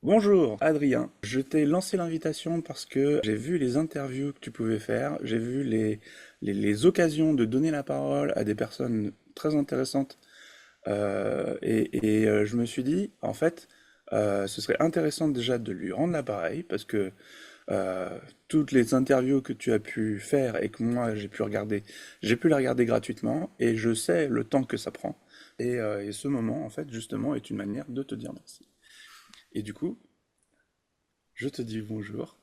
Bonjour Adrien, je t'ai lancé l'invitation parce que j'ai vu les interviews que tu pouvais faire, j'ai vu les occasions de donner la parole à des personnes très intéressantes je me suis dit en fait ce serait intéressant déjà de lui rendre l'appareil parce que euh, toutes les interviews que tu as pu faire et que moi j'ai pu les regarder gratuitement et je sais le temps que ça prend et ce moment en fait justement est une manière de te dire merci. Et du coup, je te dis bonjour.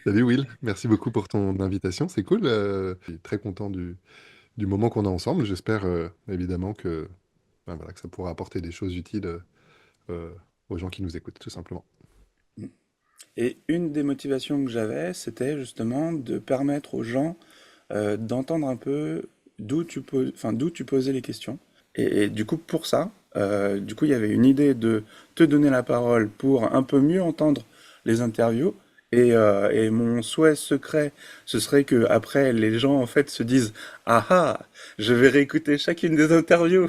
Salut Will, merci beaucoup pour ton invitation, c'est cool. Je suis très content du moment qu'on a ensemble. J'espère évidemment voilà, que ça pourra apporter des choses utiles euh, aux gens qui nous écoutent, tout simplement. Et une des motivations que j'avais, c'était justement de permettre aux gens d'entendre un peu d'où tu posais les questions. Et du coup, pour ça, du coup, il y avait une idée de te donner la parole pour un peu mieux entendre les interviews. Et mon souhait secret, ce serait que après les gens en fait se disent ah ah, je vais réécouter chacune des interviews.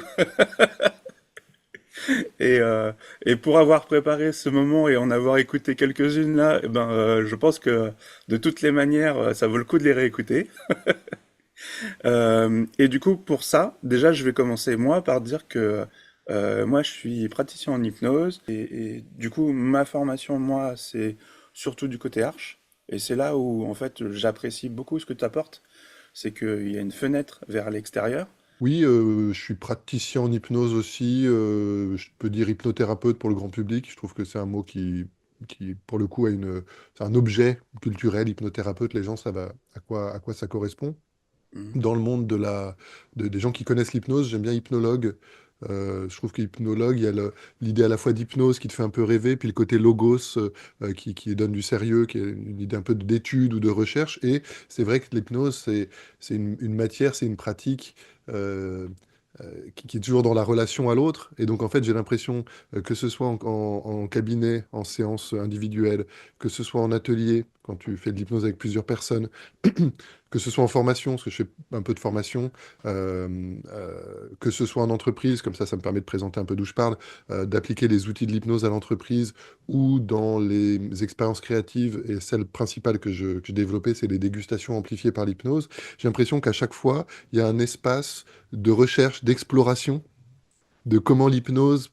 Et, euh, et pour avoir préparé ce moment et en avoir écouté quelques-unes là, je pense que de toutes les manières, ça vaut le coup de les réécouter. Et du coup, pour ça, déjà, je vais commencer moi par dire que moi, je suis praticien en hypnose et du coup, ma formation, moi, c'est surtout du côté arche. Et c'est là où, en fait, j'apprécie beaucoup ce que tu apportes. C'est qu'il y a une fenêtre vers l'extérieur. Oui, je suis praticien en hypnose aussi, je peux dire hypnothérapeute pour le grand public. Je trouve que c'est un mot qui pour le coup, c'est un objet culturel, hypnothérapeute. Les gens savent à quoi ça correspond. Mhm. Dans le monde des gens qui connaissent l'hypnose, j'aime bien hypnologue. Je trouve qu'hypnologue, il y a l'idée à la fois d'hypnose qui te fait un peu rêver, puis le côté logos qui donne du sérieux, qui est une idée un peu d'étude ou de recherche. Et c'est vrai que l'hypnose, c'est une matière, c'est une pratique qui est toujours dans la relation à l'autre. Et donc, en fait, j'ai l'impression que ce soit en cabinet, en séance individuelle, que ce soit en atelier, quand tu fais de l'hypnose avec plusieurs personnes, que ce soit en formation, parce que je fais un peu de formation, que ce soit en entreprise, comme ça me permet de présenter un peu d'où je parle, d'appliquer les outils de l'hypnose à l'entreprise ou dans les expériences créatives, et celle principale que j'ai développée, c'est les dégustations amplifiées par l'hypnose. J'ai l'impression qu'à chaque fois, il y a un espace de recherche, d'exploration de comment l'hypnose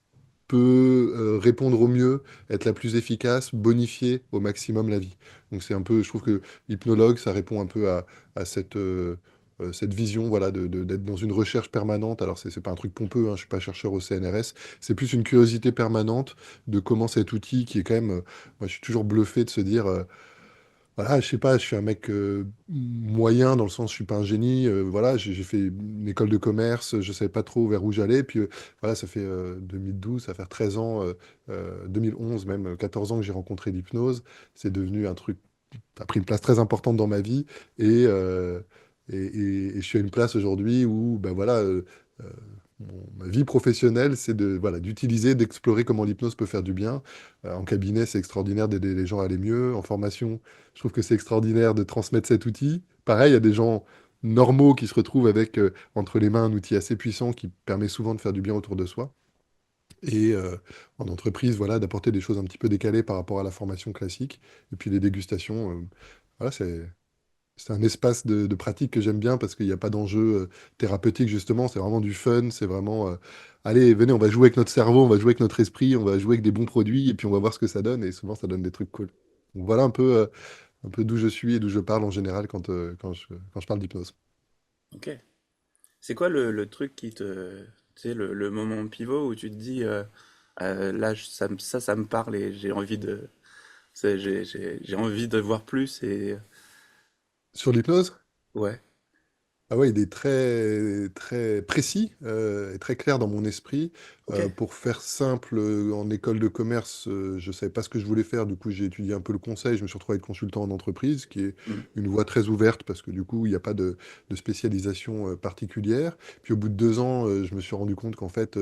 peut répondre au mieux, être la plus efficace, bonifier au maximum la vie. Donc c'est un peu, je trouve que l'hypnologue, ça répond un peu à cette vision, voilà, d'être dans une recherche permanente. Alors c'est pas un truc pompeux, hein, je suis pas chercheur au CNRS, c'est plus une curiosité permanente de comment cet outil qui est quand même, moi je suis toujours bluffé de se dire, voilà, je sais pas, je suis un mec moyen dans le sens, je suis pas un génie. Voilà, j'ai fait une école de commerce, je savais pas trop vers où j'allais. Puis voilà, ça fait 2012, ça fait 13 ans, 2011 même, 14 ans que j'ai rencontré l'hypnose. C'est devenu un truc, a pris une place très importante dans ma vie. Et, euh, et je suis à une place aujourd'hui où, ben voilà, euh, ma vie professionnelle, c'est voilà, d'utiliser, d'explorer comment l'hypnose peut faire du bien. En cabinet, c'est extraordinaire d'aider les gens à aller mieux. En formation, je trouve que c'est extraordinaire de transmettre cet outil. Pareil, il y a des gens normaux qui se retrouvent avec entre les mains un outil assez puissant qui permet souvent de faire du bien autour de soi. Et en entreprise, voilà, d'apporter des choses un petit peu décalées par rapport à la formation classique. Et puis les dégustations, voilà, c'est un espace de pratique que j'aime bien parce qu'il n'y a pas d'enjeu thérapeutique, justement. C'est vraiment du fun. C'est vraiment, allez, venez, on va jouer avec notre cerveau, on va jouer avec notre esprit, on va jouer avec des bons produits et puis on va voir ce que ça donne. Et souvent, ça donne des trucs cool. Donc voilà un peu d'où je suis et d'où je parle en général quand je parle d'hypnose. Ok. C'est quoi le truc qui te... Tu sais, le moment pivot où tu te dis, là, ça me parle et j'ai envie de... j'ai envie de voir plus et... Sur l'hypnose, Ouais. ah ouais, il est très, très précis et très clair dans mon esprit. Ok. Pour faire simple, en école de commerce, je ne savais pas ce que je voulais faire. Du coup, j'ai étudié un peu le conseil. Je me suis retrouvé être consultant en entreprise, qui est Mm. une voie très ouverte parce que du coup, il n'y a pas de spécialisation particulière. Puis au bout de 2 ans, je me suis rendu compte qu'en fait,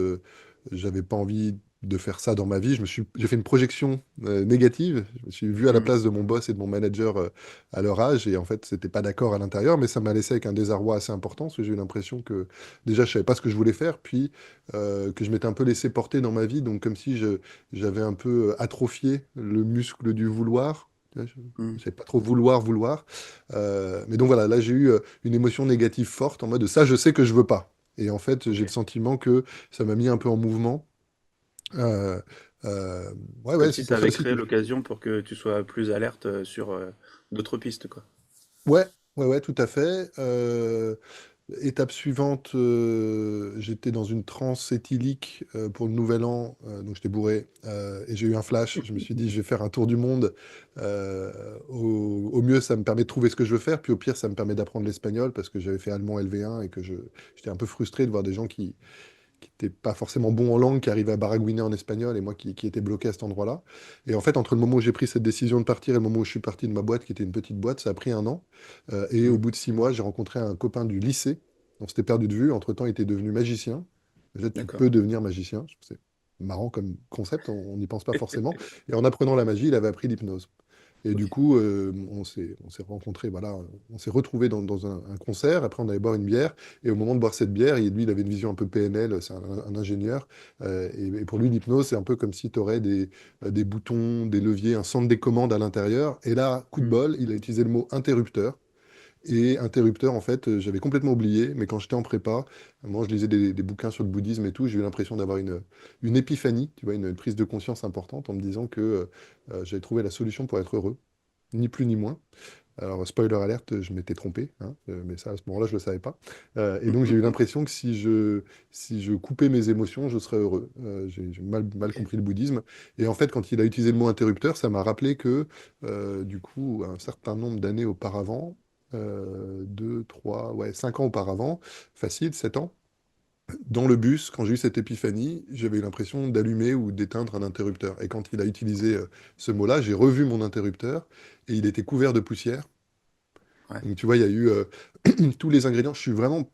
j'avais pas envie. de faire ça dans ma vie. J'ai fait une projection négative. Je me suis vu à la Mm. place de mon boss et de mon manager à leur âge, et en fait, c'était pas d'accord à l'intérieur, mais ça m'a laissé avec un désarroi assez important, parce que j'ai eu l'impression que déjà, je savais pas ce que je voulais faire, puis que je m'étais un peu laissé porter dans ma vie, donc comme si j'avais un peu atrophié le muscle du vouloir. Je Mm. savais pas trop vouloir. Mais donc voilà, là, j'ai eu une émotion négative forte en mode ça, je sais que je veux pas. Et en fait, j'ai Ok. le sentiment que ça m'a mis un peu en mouvement. Euh, euh, ouais, Comme ouais, si c'est ça pour ça avait aussi créé que... l'occasion pour que tu sois plus alerte sur d'autres pistes, quoi. Ouais, ouais, tout à fait. Étape suivante, j'étais dans une transe éthylique pour le Nouvel An, donc j'étais bourré, et j'ai eu un flash. Je me suis dit, je vais faire un tour du monde. Au mieux, ça me permet de trouver ce que je veux faire, puis au pire, ça me permet d'apprendre l'espagnol, parce que j'avais fait allemand LV1 et que j'étais un peu frustré de voir des gens qui n'était pas forcément bon en langue, qui arrivait à baragouiner en espagnol, et moi qui était bloqué à cet endroit-là. Et en fait, entre le moment où j'ai pris cette décision de partir et le moment où je suis parti de ma boîte, qui était une petite boîte, ça a pris un an. Et au Mm. bout de 6 mois, j'ai rencontré un copain du lycée. On s'était perdu de vue. Entre-temps, il était devenu magicien. Déjà, tu D'accord. peux devenir magicien. C'est marrant comme concept, on n'y pense pas forcément. Et en apprenant la magie, il avait appris l'hypnose. Et Ok. du coup, on s'est rencontrés, voilà, on s'est retrouvés dans un concert. Après, on allait boire une bière. Et au moment de boire cette bière, lui, il avait une vision un peu PNL, c'est un ingénieur. Et pour lui, l'hypnose, c'est un peu comme si tu aurais des boutons, des leviers, un centre des commandes à l'intérieur. Et là, coup de Mm. bol, il a utilisé le mot interrupteur. Et interrupteur, en fait, j'avais complètement oublié, mais quand j'étais en prépa, moi, je lisais des bouquins sur le bouddhisme et tout, j'ai eu l'impression d'avoir une épiphanie, tu vois, une prise de conscience importante en me disant que j'avais trouvé la solution pour être heureux, ni plus ni moins. Alors, spoiler alerte, je m'étais trompé, hein, mais ça, à ce moment-là, je ne le savais pas. Et donc, j'ai eu l'impression que si je coupais mes émotions, je serais heureux. J'ai mal Ok. compris le bouddhisme. Et en fait, quand il a utilisé le mot interrupteur, ça m'a rappelé que, du coup, un certain nombre d'années auparavant, 2, 3, ouais, 5 ans auparavant, facile, 7 ans, dans le bus, quand j'ai eu cette épiphanie, j'avais eu l'impression d'allumer ou d'éteindre un interrupteur. Et quand il a utilisé ce mot-là, j'ai revu mon interrupteur et il était couvert de poussière. Ouais. Donc tu vois, il y a eu tous les ingrédients. Je suis vraiment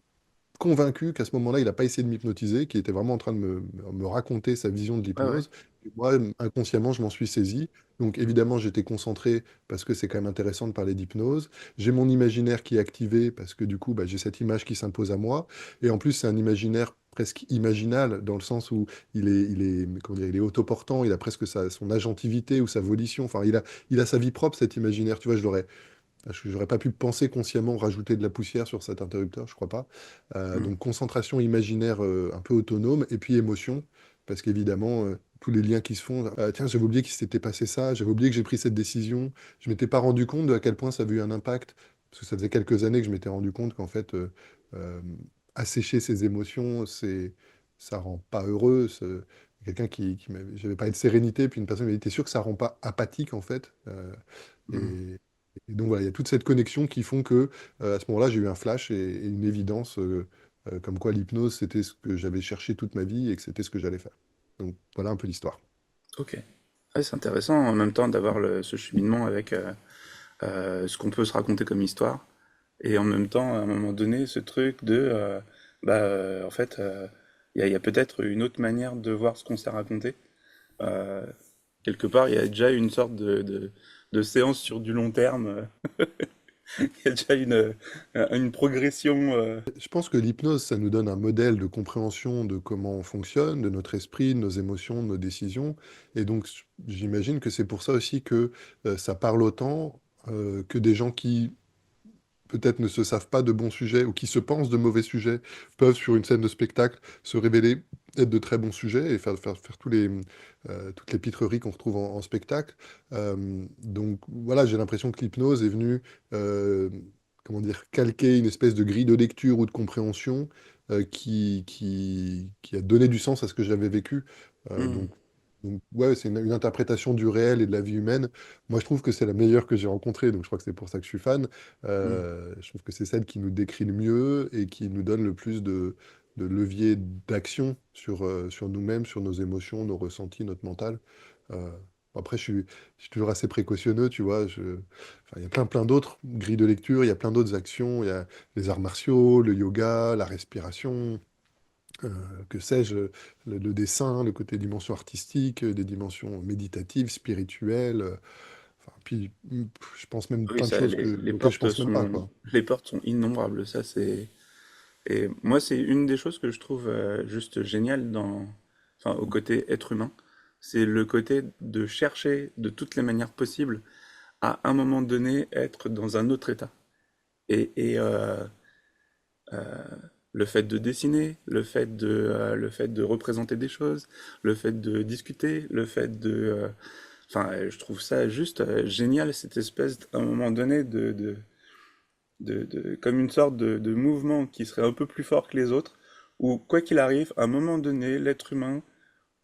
convaincu qu'à ce moment-là, il n'a pas essayé de m'hypnotiser, qu'il était vraiment en train de me raconter sa vision de Ouais, ouais. l'hypnose. Et moi, inconsciemment, je m'en suis saisi. Donc évidemment, j'étais concentré parce que c'est quand même intéressant de parler d'hypnose. J'ai mon imaginaire qui est activé parce que du coup, bah, j'ai cette image qui s'impose à moi. Et en plus, c'est un imaginaire presque imaginal dans le sens où comment dire, il est autoportant, il a presque son agentivité ou sa volition. Enfin, il a sa vie propre, cet imaginaire. Tu vois, j'aurais pas pu penser consciemment rajouter de la poussière sur cet interrupteur, je crois pas. Mm. Donc concentration imaginaire un peu autonome et puis émotion, parce qu'évidemment, tous les liens qui se font. Tiens, j'avais oublié qu'il s'était passé ça, j'avais oublié que j'ai pris cette décision. Je m'étais pas rendu compte de à quel point ça avait eu un impact, parce que ça faisait quelques années que je m'étais rendu compte qu'en fait, euh, assécher ses émotions, ça rend pas heureux. Quelqu'un j'avais parlé de sérénité, puis une personne m'a dit, t'es sûr que ça rend pas apathique en fait? Mm. Et, et donc voilà, il y a toute cette connexion qui font que à ce moment-là, j'ai eu un flash et une évidence comme quoi l'hypnose, c'était ce que j'avais cherché toute ma vie et que c'était ce que j'allais faire. Donc voilà un peu l'histoire. Ok. Ouais, c'est intéressant en même temps d'avoir ce cheminement avec ce qu'on peut se raconter comme histoire. Et en même temps, à un moment donné, ce truc de, en fait, il y a peut-être une autre manière de voir ce qu'on s'est raconté. Euh, Quelque part, il y a déjà une sorte de séance sur du long terme. Il y a déjà une progression. Je pense que l'hypnose, ça nous donne un modèle de compréhension de comment on fonctionne, de notre esprit, de nos émotions, de nos décisions. Et donc, j'imagine que c'est pour ça aussi que ça parle autant que des gens qui peut-être ne se savent pas de bons sujets ou qui se pensent de mauvais sujets peuvent, sur une scène de spectacle, se révéler être de très bons sujets et faire toutes les pitreries qu'on retrouve en spectacle. Donc voilà, j'ai l'impression que l'hypnose est venue, comment dire, calquer une espèce de grille de lecture ou de compréhension qui a donné du sens à ce que j'avais vécu. Euh, Hmm. donc, ouais, c'est une interprétation du réel et de la vie humaine. Moi, je trouve que c'est la meilleure que j'ai rencontrée, donc je crois que c'est pour ça que je suis fan. Hmm. Je trouve que c'est celle qui nous décrit le mieux et qui nous donne le plus de levier d'action sur nous-mêmes, sur nos émotions, nos ressentis, notre mental. Euh, Après, je suis toujours assez précautionneux, tu vois. Enfin, il y a plein d'autres grilles de lecture, il y a plein d'autres actions. Il y a les arts martiaux, le yoga, la respiration. que sais-je, le dessin, le côté dimension artistique, des dimensions méditatives, spirituelles. Enfin, puis, je pense même Oui, plein de ça, choses auxquelles je pense même pas, quoi. les portes sont innombrables. Ça, c'est. Et moi, c'est une des choses que je trouve juste géniale enfin, au côté être humain. C'est le côté de chercher de toutes les manières possibles à un moment donné être dans un autre état. Et le fait de dessiner, le fait de représenter des choses, le fait de discuter, le fait enfin, je trouve ça juste génial, cette espèce, à un moment donné, comme une sorte de mouvement qui serait un peu plus fort que les autres, où, quoi qu'il arrive, à un moment donné, l'être humain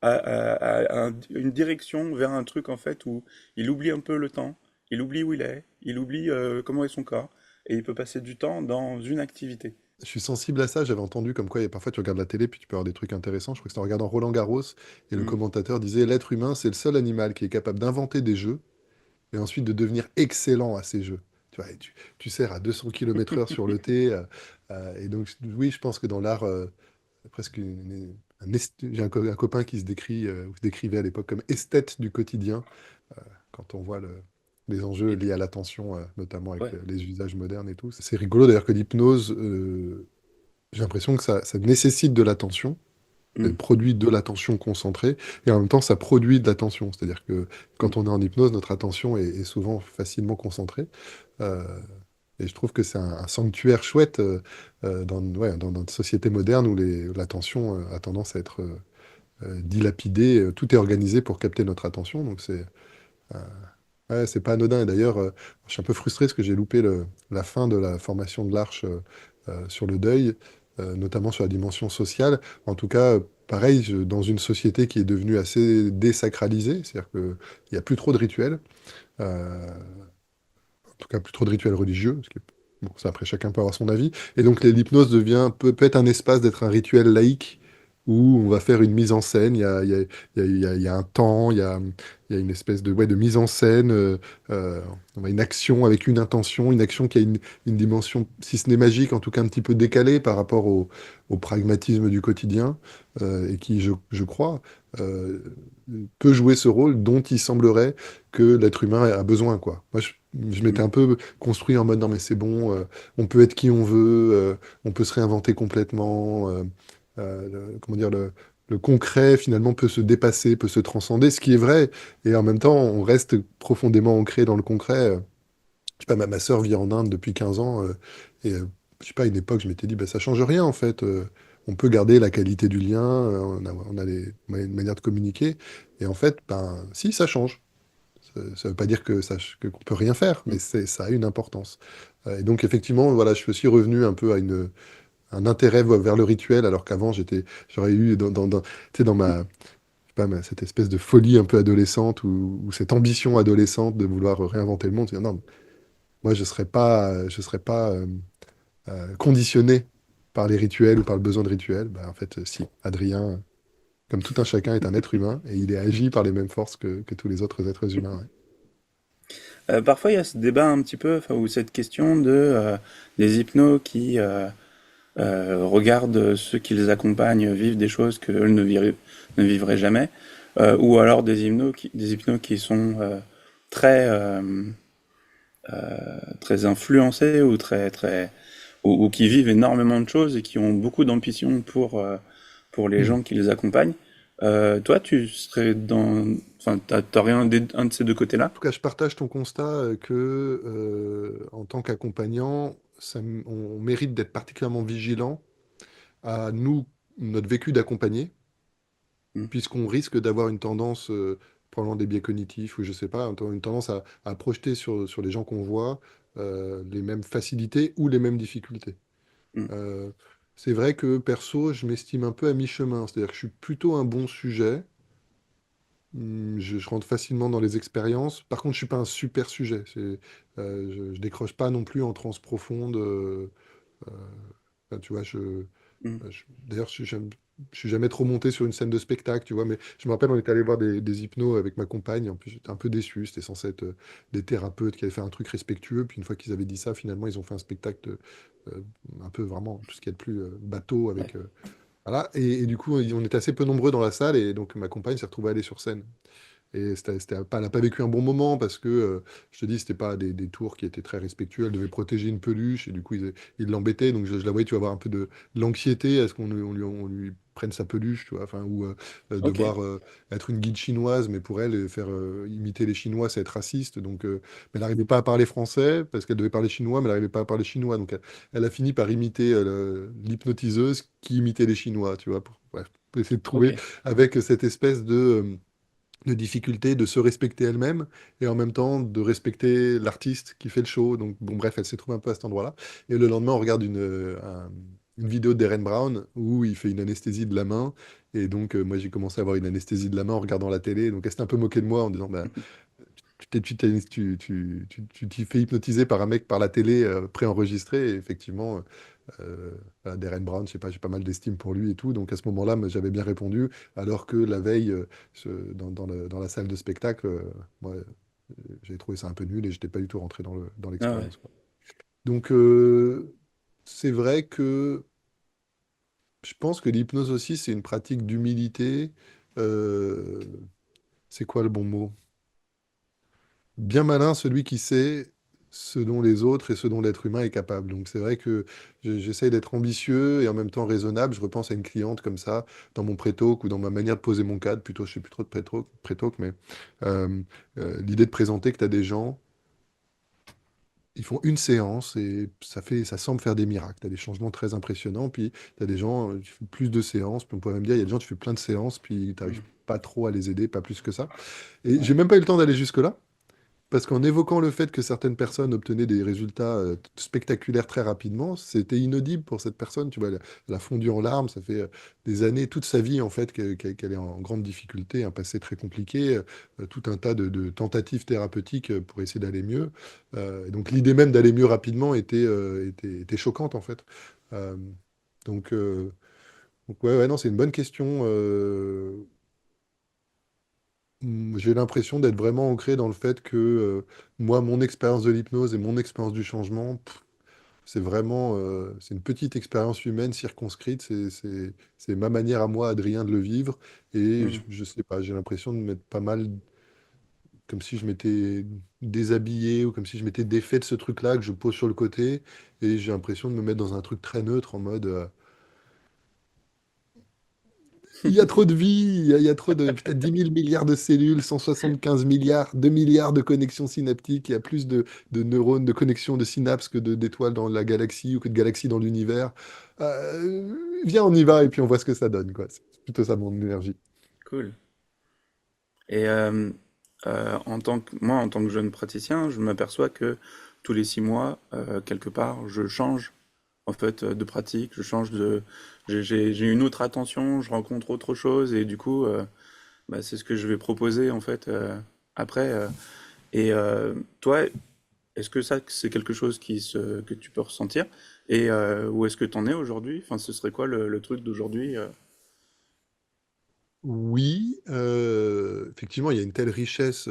a une direction vers un truc, en fait, où il oublie un peu le temps, il oublie où il est, il oublie comment est son corps, et il peut passer du temps dans une activité. Je suis sensible à ça, j'avais entendu comme quoi, et parfois tu regardes la télé, puis tu peux avoir des trucs intéressants. Je crois que c'était en regardant Roland-Garros, et le Mm. commentateur disait, l'être humain, c'est le seul animal qui est capable d'inventer des jeux, et ensuite de devenir excellent à ces jeux. Tu vois, et tu sers à 200 km/h sur le thé, et donc oui, je pense que dans l'art, presque j'ai un copain qui se décrit, ou se décrivait à l'époque comme esthète du quotidien, quand on voit les enjeux Et liés à l'attention, notamment avec ouais. les usages modernes et tout. C'est rigolo d'ailleurs que l'hypnose, j'ai l'impression que ça nécessite de l'attention, elle Mm. produit de l'attention concentrée, et en même temps ça produit de l'attention. C'est-à-dire que Mm. quand on est en hypnose, notre attention est souvent facilement concentrée. Euh, et je trouve que c'est un sanctuaire chouette, ouais, dans notre société moderne où l'attention a tendance à être dilapidée. Tout est organisé pour capter notre attention. Donc euh, ouais, c'est pas anodin. Et d'ailleurs, je suis un peu frustré parce que j'ai loupé la fin de la formation de l'Arche sur le deuil, notamment sur la dimension sociale. En tout cas, pareil, dans une société qui est devenue assez désacralisée, c'est-à-dire qu'il n'y a plus trop de rituels, en tout cas plus trop de rituels religieux, bon, ça après chacun peut avoir son avis. Et donc l'hypnose peut être un espace d'être un rituel laïque où on va faire une mise en scène, il y a un temps, il y a une espèce ouais, de mise en scène, euh, une action avec une intention, une action qui a une dimension, si ce n'est magique, en tout cas un petit peu décalée par rapport au pragmatisme du quotidien, et qui, je crois, euh, peut jouer ce rôle dont il semblerait que l'être humain a besoin, quoi. Moi, je m'étais Mm. un peu construit en mode non mais c'est bon, on peut être qui on veut, on peut se réinventer complètement, comment dire, le concret finalement peut se dépasser, peut se transcender, ce qui est vrai, et en même temps on reste profondément ancré dans le concret. Je sais pas, ma sœur vit en Inde depuis 15 ans, et je sais pas, à une époque je m'étais dit bah, ça change rien en fait, on peut garder la qualité du lien, on a une manière de communiquer, et en fait, ben si, ça change. Ça veut pas dire qu'on peut rien faire, mais Mm. ça a une importance. Et donc effectivement, voilà, je suis revenu un peu à un intérêt vers le rituel, alors qu'avant j'aurais eu tu sais, dans Mm. je sais pas, cette espèce de folie un peu adolescente ou cette ambition adolescente de vouloir réinventer le monde. C'est-à-dire, non, moi je serais pas conditionné par les rituels ou par le besoin de rituels. Bah, en fait, si, Adrien, comme tout un chacun, est un être humain et il est agi par les mêmes forces que tous les autres êtres humains. Ouais. Parfois, il y a ce débat un petit peu, enfin, ou cette question des hypnos qui regardent ceux qui les accompagnent vivre des choses qu'eux ne vivraient jamais, ou alors des hypnos qui sont très, très influencés ou ou qui vivent énormément de choses et qui ont beaucoup d'ambition pour les Hmm. gens qui les accompagnent. Toi, tu serais enfin, t'as rien un de ces deux côtés-là? En tout cas, je partage ton constat que, en tant qu'accompagnant, on mérite d'être particulièrement vigilant à nous, notre vécu d'accompagné, Mm, puisqu'on risque d'avoir une tendance, probablement des biais cognitifs, ou je sais pas, une tendance à projeter sur les gens qu'on voit les mêmes facilités ou les mêmes difficultés. mm, Euh, c'est vrai que perso, je m'estime un peu à mi-chemin, c'est-à-dire que je suis plutôt un bon sujet. Je rentre facilement dans les expériences. Par contre, je suis pas un super sujet. Je décroche pas non plus en transe profonde. Euh, enfin, tu vois, mm. d'ailleurs, je suis jamais trop monté sur une scène de spectacle, tu vois. Mais je me rappelle, on est allé voir des hypnos avec ma compagne. En plus, j'étais un peu déçu. C'était censé être des thérapeutes qui avaient fait un truc respectueux. Puis une fois qu'ils avaient dit ça, finalement, ils ont fait un spectacle un peu vraiment tout ce qu'il y a de plus bateau Ouais. avec. Voilà. Et du coup, on était assez peu nombreux dans la salle, et donc ma compagne s'est retrouvée à aller sur scène. Et elle n'a pas vécu un bon moment parce que, je te dis, c'était pas des tours qui étaient très respectueux. Elle devait protéger une peluche et du coup, ils l'embêtaient. Donc, je la voyais, tu vas avoir un peu de l'anxiété à ce qu'on lui prenne sa peluche, tu vois, enfin, ou Ok, devoir être une guide chinoise, mais pour elle, faire imiter les Chinois, c'est être raciste. Donc, mais elle n'arrivait pas à parler français parce qu'elle devait parler chinois, mais elle n'arrivait pas à parler chinois. Donc, elle a fini par imiter l'hypnotiseuse qui imitait les Chinois, tu vois, bref, pour essayer de trouver ok, avec cette espèce de difficulté de se respecter elle-même et en même temps de respecter l'artiste qui fait le show. Donc, bon, bref, elle s'est trouvée un peu à cet endroit-là. Et le lendemain, on regarde une vidéo d'Eren Brown où il fait une anesthésie de la main. Et donc, moi, j'ai commencé à avoir une anesthésie de la main en regardant la télé. Donc, elle s'est un peu moquée de moi en disant, bah, tu t'y fais hypnotiser par un mec par la télé préenregistré. Et effectivement, voilà, Darren Brown, je sais pas, j'ai pas mal d'estime pour lui et tout. Donc à ce moment-là, moi, j'avais bien répondu, alors que la veille, dans la salle de spectacle, moi, j'avais trouvé ça un peu nul et j'étais pas du tout rentré dans ah ouais. l'expérience, quoi. Donc c'est vrai que je pense que l'hypnose aussi, c'est une pratique d'humilité. Euh, c'est quoi le bon mot? Bien malin celui qui sait ce dont les autres et ce dont l'être humain est capable. Donc c'est vrai que j'essaye d'être ambitieux et en même temps raisonnable. Je repense à une cliente comme ça dans mon pré-talk ou dans ma manière de poser mon cadre. Plutôt, je sais plus trop de pré-talk, mais euh, l'idée de présenter que tu as des gens, ils font une séance et ça semble faire des miracles. Tu as des changements très impressionnants, puis tu as des gens qui font plus de séances. Puis on pourrait même dire, il y a des gens qui font plein de séances, puis tu n'arrives Hmm. pas trop à les aider, pas plus que ça. Et j'ai Ouais. même pas eu le temps d'aller jusque-là. Parce qu'en évoquant le fait que certaines personnes obtenaient des résultats spectaculaires très rapidement, c'était inaudible pour cette personne. Tu vois, elle a fondu en larmes. Ça fait des années, toute sa vie, en fait, qu'elle est en grande difficulté, un passé très compliqué, tout un tas de tentatives thérapeutiques pour essayer d'aller mieux. Et donc, l'idée même d'aller mieux rapidement était choquante, en fait. Euh, donc, euh, ouais, ouais, non, c'est une bonne question. J'ai l'impression d'être vraiment ancré dans le fait que moi, mon expérience de l'hypnose et mon expérience du changement, c'est vraiment c'est une petite expérience humaine circonscrite. C'est ma manière à moi, Adrien, de le vivre. Et Hmm. je sais pas, j'ai l'impression de m'être pas mal, comme si je m'étais déshabillé ou comme si je m'étais défait de ce truc-là que je pose sur le côté. Et j'ai l'impression de me mettre dans un truc très neutre en mode. Il y a trop de vie, il y a trop de peut-être 10 000 milliards de cellules, 175 milliards, 2 milliards de connexions synaptiques, il y a plus de neurones, de connexions de synapses que d'étoiles dans la galaxie ou que de galaxies dans l'univers. Viens, on y va et puis on voit ce que ça donne, quoi. C'est plutôt ça mon énergie. Cool. Et moi, en tant que jeune praticien, je m'aperçois que tous les 6 mois, quelque part, je change en fait de pratique, j'ai une autre attention, je rencontre autre chose et du coup, bah, c'est ce que je vais proposer en fait après. Et toi, est-ce que ça, c'est quelque chose que tu peux ressentir? Et où est-ce que tu en es aujourd'hui? Enfin, ce serait quoi le truc d'aujourd'hui? Oui, effectivement, il y a une telle richesse,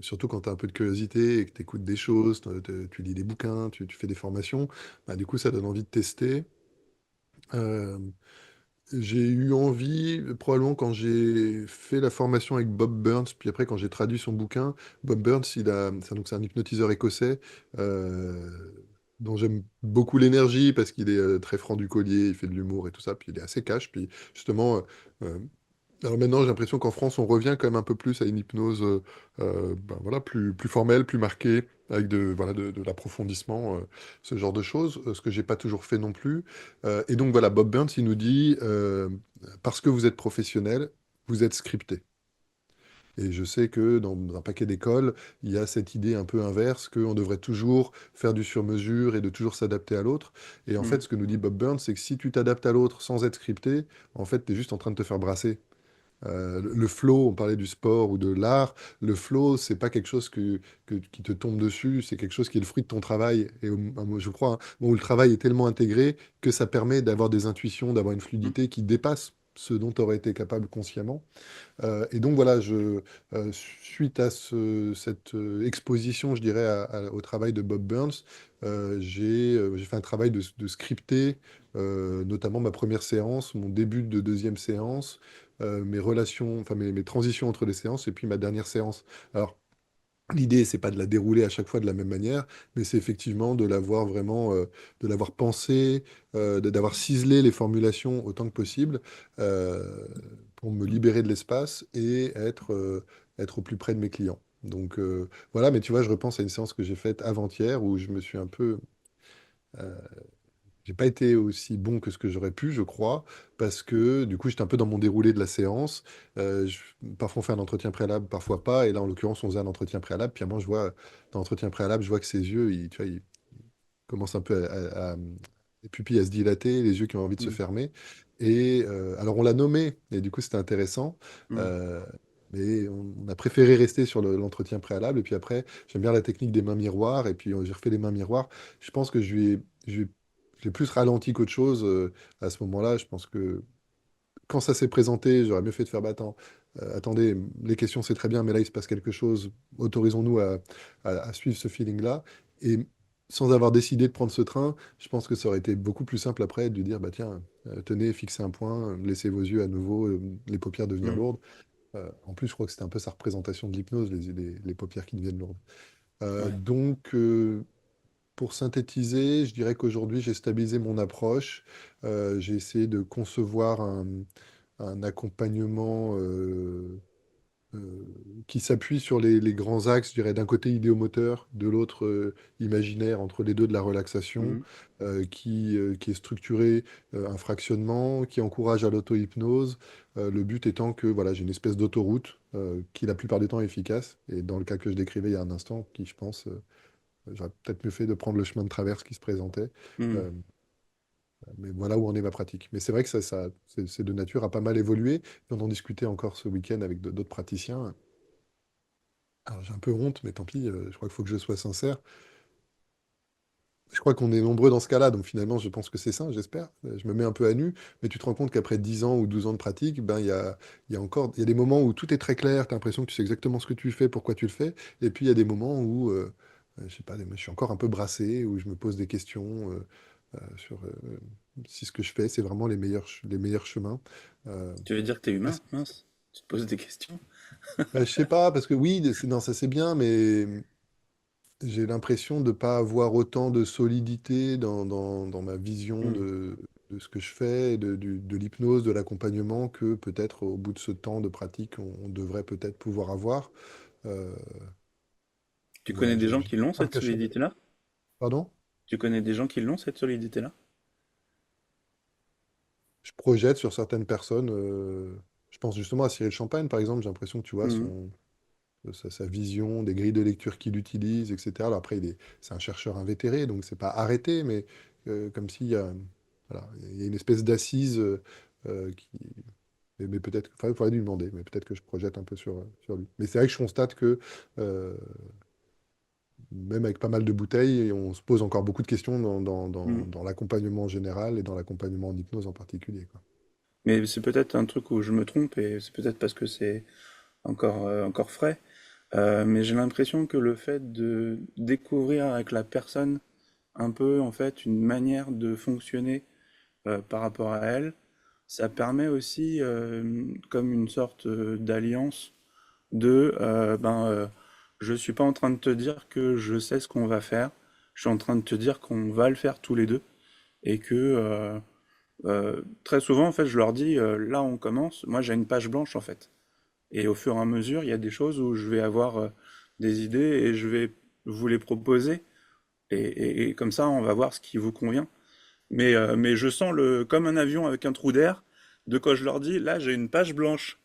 surtout quand tu as un peu de curiosité et que tu écoutes des choses, tu lis des bouquins, tu fais des formations, bah, du coup, ça donne envie de tester. Euh, J'ai eu envie, probablement quand j'ai fait la formation avec Bob Burns, puis après quand j'ai traduit son bouquin, Bob Burns, c'est un hypnotiseur écossais euh, dont j'aime beaucoup l'énergie parce qu'il est très franc du collier, il fait de l'humour et tout ça, puis il est assez cash, puis justement, euh, alors maintenant, j'ai l'impression qu'en France, on revient quand même un peu plus à une hypnose ben voilà, plus formelle, plus marquée, avec voilà, de l'approfondissement, ce genre de choses, ce que j'ai pas toujours fait non plus. Et donc voilà, Bob Burns, il nous dit, parce que vous êtes professionnel, vous êtes scripté. Et je sais que dans un paquet d'écoles, il y a cette idée un peu inverse, qu'on devrait toujours faire du sur-mesure et de toujours s'adapter à l'autre. Et en Hmm. fait, ce que nous dit Bob Burns, c'est que si tu t'adaptes à l'autre sans être scripté, en fait, tu es juste en train de te faire brasser. Le flow, on parlait du sport ou de l'art, le flow, c'est pas quelque chose qui te tombe dessus, c'est quelque chose qui est le fruit de ton travail. Et je crois, hein, où le travail est tellement intégré que ça permet d'avoir des intuitions, d'avoir une Hmm. fluidité qui dépasse. ce dont tu aurais été capable consciemment. Et donc voilà, suite à cette exposition, je dirais, au travail de Bob Burns, j'ai fait un travail de scripter, notamment ma première séance, mon début de deuxième séance, mes relations, enfin mes transitions entre les séances, et puis ma dernière séance. Alors, l'idée, c'est pas de la dérouler à chaque fois de la même manière, mais c'est effectivement de l'avoir vraiment, de l'avoir pensé, d'avoir ciselé les formulations autant que possible, euh, pour me libérer de l'espace et être au plus près de mes clients. Donc voilà, mais tu vois, je repense à une séance que j'ai faite avant-hier où je me suis un peu, euh, j'ai pas été aussi bon que ce que j'aurais pu, je crois, parce que du coup, j'étais un peu dans mon déroulé de la séance. Parfois, on fait un entretien préalable, parfois pas. Et là, en l'occurrence, on faisait un entretien préalable. Puis à moi, je vois, dans l'entretien préalable, je vois que ses yeux, tu vois, ils commencent un peu les pupilles à se dilater, les yeux qui ont envie de se Mm. fermer. Et alors, on l'a nommé, et du coup, c'était intéressant. Mm. Euh, mais on a préféré rester sur l'entretien préalable. Et puis après, j'aime bien la technique des mains miroirs. Et puis, j'ai refait les mains miroirs. Je pense que je l'ai plus ralenti qu'autre chose à ce moment-là. Je pense que quand ça s'est présenté, j'aurais mieux fait de faire, bah, attendez, les questions c'est très bien, mais là il se passe quelque chose. Autorisons-nous à suivre ce feeling-là. Et sans avoir décidé de prendre ce train, je pense que ça aurait été beaucoup plus simple après de lui dire, bah tiens, tenez, fixez un point, laissez vos yeux à nouveau, les paupières devenir Mm. lourdes. En plus, je crois que c'était un peu sa représentation de l'hypnose, les paupières qui deviennent lourdes. Ouais. Donc, pour synthétiser, je dirais qu'aujourd'hui, j'ai stabilisé mon approche. J'ai essayé de concevoir un accompagnement euh, qui s'appuie sur les grands axes, je dirais, d'un côté idéomoteur, de l'autre imaginaire, entre les deux de la relaxation, Mm. qui est structuré, un fractionnement, qui encourage à l'auto-hypnose. Le but étant que voilà, j'ai une espèce d'autoroute qui la plupart du temps est efficace. Et dans le cas que je décrivais il y a un instant, qui je pense j'aurais peut-être mieux fait de prendre le chemin de traverse qui se présentait. Mm. Euh, mais voilà où en est ma pratique. Mais c'est vrai que c'est de nature à pas mal évoluer. On en discutait encore ce week-end avec d'autres praticiens. Alors j'ai un peu honte, mais tant pis, je crois qu'il faut que je sois sincère. Je crois qu'on est nombreux dans ce cas-là, donc finalement je pense que c'est ça, j'espère. Je me mets un peu à nu, mais tu te rends compte qu'après 10 ans ou 12 ans de pratique, ben, il y a des moments où tout est très clair, tu as l'impression que tu sais exactement ce que tu fais, pourquoi tu le fais, et puis il y a des moments où, je sais pas, je suis encore un peu brassé, où je me pose des questions sur si ce que je fais, c'est vraiment les meilleurs chemins. Euh, Tu veux dire que t'es ah, humain? Mince. Tu te poses des questions? je sais pas, parce que oui, non, ça c'est bien, mais j'ai l'impression de ne pas avoir autant de solidité dans ma vision Mm. de ce que je fais, de l'hypnose, de l'accompagnement, que peut-être au bout de ce temps de pratique, on devrait peut-être pouvoir avoir. Euh, Tu connais voilà, des gens je qui l'ont, pas me cette cacher. solidité-là? Pardon? Tu connais des gens qui l'ont, cette solidité-là? Je projette sur certaines personnes. Je pense justement à Cyril Champagne, par exemple. J'ai l'impression que tu vois Mm. sa vision, des grilles de lecture qu'il utilise, etc. Alors après, c'est un chercheur invétéré, donc c'est pas arrêté, mais comme s'il y a, voilà, il y a une espèce d'assise qui. Mais peut-être, enfin, il faudrait lui demander, mais peut-être que je projette un peu sur lui. Mais c'est vrai que je constate que, euh, même avec pas mal de bouteilles, on se pose encore beaucoup de questions Mm. dans l'accompagnement en général et dans l'accompagnement en hypnose en particulier, quoi. Mais c'est peut-être un truc où je me trompe et c'est peut-être parce que c'est encore frais. Mais j'ai l'impression que le fait de découvrir avec la personne un peu en fait une manière de fonctionner par rapport à elle, ça permet aussi comme une sorte d'alliance de je suis pas en train de te dire que je sais ce qu'on va faire, je suis en train de te dire qu'on va le faire tous les deux et que très souvent en fait je leur dis là on commence, moi j'ai une page blanche en fait. Et au fur et à mesure, il y a des choses où je vais avoir des idées et je vais vous les proposer. Et comme ça, on va voir ce qui vous convient. Mais je sens comme un avion avec un trou d'air de quand je leur dis, là, j'ai une page blanche.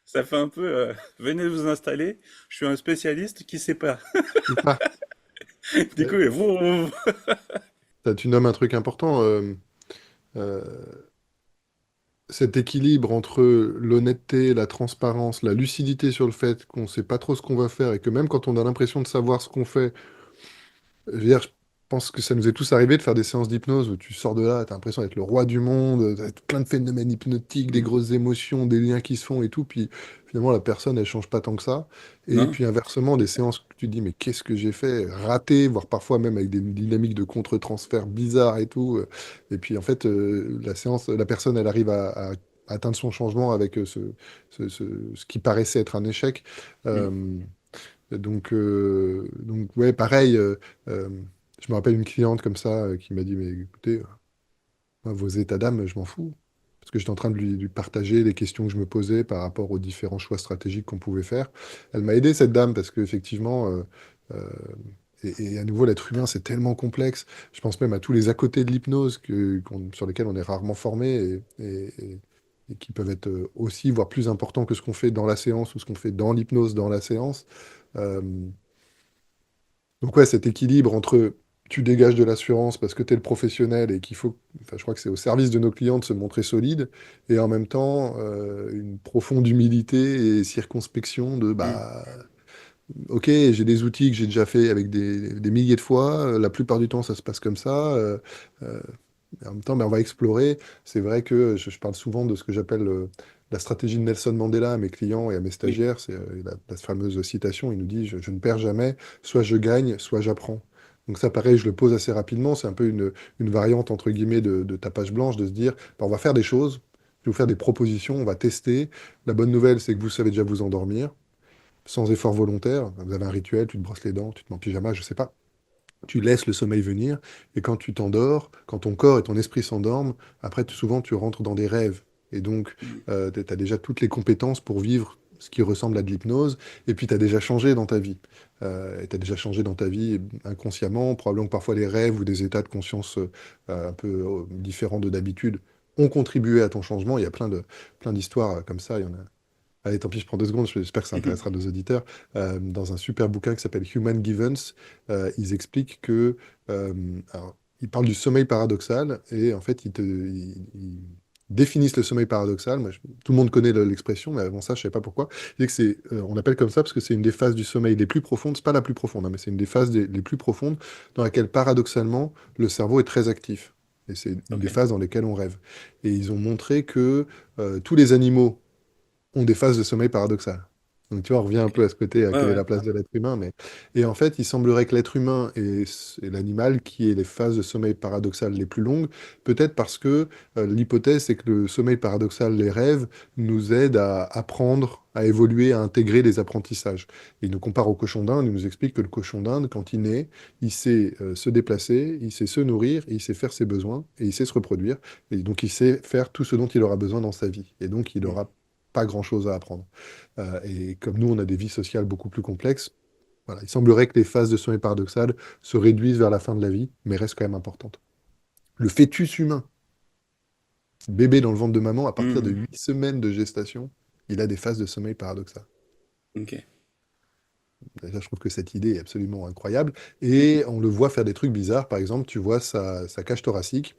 Ça fait un peu, venez vous installer, je suis un spécialiste qui sait pas. C'est ça. Du coup, vroom. Tu nommes un truc important. Euh, Cet équilibre entre l'honnêteté, la transparence, la lucidité sur le fait qu'on ne sait pas trop ce qu'on va faire et que même quand on a l'impression de savoir ce qu'on fait, je veux dire, pense que ça nous est tous arrivé de faire des séances d'hypnose où tu sors de là, tu as l'impression d'être le roi du monde, t'as plein de phénomènes hypnotiques, des Mm. grosses émotions, des liens qui se font et tout, puis finalement la personne elle change pas tant que ça. Et Non? puis inversement, des séances où tu te dis mais qu'est-ce que j'ai fait? Raté, voire parfois même avec des dynamiques de contre-transfert bizarres et tout. Et puis en fait, la séance, la personne elle arrive à atteindre son changement avec ce qui paraissait être un échec. Mm. Euh, donc ouais, pareil. Euh, je me rappelle une cliente comme ça qui m'a dit, mais écoutez, moi, vos états d'âme, je m'en fous. Parce que j'étais en train de lui partager les questions que je me posais par rapport aux différents choix stratégiques qu'on pouvait faire. Elle m'a aidé, cette dame, parce qu'effectivement, euh, et à nouveau, l'être humain, c'est tellement complexe. Je pense même à tous les à côté de l'hypnose sur lesquels on est rarement formé et qui peuvent être aussi, voire plus importants que ce qu'on fait dans la séance ou ce qu'on fait dans l'hypnose dans la séance. Euh, donc ouais, cet équilibre entre tu dégages de l'assurance parce que tu es le professionnel et qu'il faut, enfin, je crois que c'est au service de nos clients de se montrer solide, et en même temps une profonde humilité et circonspection de Mm. bah ok, j'ai des outils que j'ai déjà fait avec des milliers de fois, la plupart du temps ça se passe comme ça. Euh, et en même temps, ben, on va explorer. C'est vrai que je parle souvent de ce que j'appelle la stratégie de Nelson Mandela à mes clients et à mes Oui. stagiaires. C'est la fameuse citation, il nous dit, je ne perds jamais, soit je gagne, soit j'apprends. Donc ça, pareil, je le pose assez rapidement. C'est un peu une variante, entre guillemets, de ta page blanche, de se dire, ben, on va faire des choses, je vais vous faire des propositions, on va tester. La bonne nouvelle, c'est que vous savez déjà vous endormir, sans effort volontaire. Vous avez un rituel, tu te brosses les dents, tu te mets en pyjama, je sais pas. Tu laisses le sommeil venir, et quand tu t'endors, quand ton corps et ton esprit s'endorment, après, souvent, tu rentres dans des rêves. Et donc, Mm. tu as déjà toutes les compétences pour vivre ce qui ressemble à de l'hypnose, et puis tu as déjà changé dans ta vie. Et tu as déjà changé dans ta vie inconsciemment, probablement que parfois les rêves ou des états de conscience un peu différents de d'habitude ont contribué à ton changement. Il y a plein d'histoires comme ça, il y en a. Allez, tant pis, je prends 2 secondes, j'espère que ça intéressera nos auditeurs. Dans un super bouquin qui s'appelle Human Givens, ils expliquent que. Alors, ils parlent du sommeil paradoxal et en fait, ils définissent le sommeil paradoxal. Moi, tout le monde connaît l'expression, mais avant ça, je ne sais pas pourquoi. Ils disent que on appelle comme ça parce que c'est une des phases du sommeil les plus profondes. C'est pas la plus profonde, hein, mais c'est une des phases les plus profondes dans laquelle, paradoxalement, le cerveau est très actif. Et c'est une Ok. des phases dans lesquelles on rêve. Et ils ont montré que tous les animaux ont des phases de sommeil paradoxales. Donc tu vois, on revient un Ok. peu à ce côté, à Ouais, quelle est ouais. la place de l'être humain. Et en fait, il semblerait que l'être humain est l'animal qui ait les phases de sommeil paradoxal les plus longues, peut-être parce que l'hypothèse, c'est que le sommeil paradoxal, les rêves, nous aident à apprendre, à évoluer, à intégrer des apprentissages. Et il nous compare au cochon d'Inde, il nous explique que le cochon d'Inde, quand il naît, il sait se déplacer, il sait se nourrir, et il sait faire ses besoins, et il sait se reproduire. Et donc il sait faire tout ce dont il aura besoin dans sa vie. Et donc il Mm. aura pas grand-chose à apprendre. Et comme nous, on a des vies sociales beaucoup plus complexes, voilà, il semblerait que les phases de sommeil paradoxal se réduisent vers la fin de la vie, mais restent quand même importantes. Le fœtus humain, bébé dans le ventre de maman, à partir de Mm. 8 semaines de gestation, il a des phases de sommeil paradoxal. Ok. Déjà, je trouve que cette idée est absolument incroyable. Mm. Et on le voit faire des trucs bizarres. Par exemple, tu vois sa cage thoracique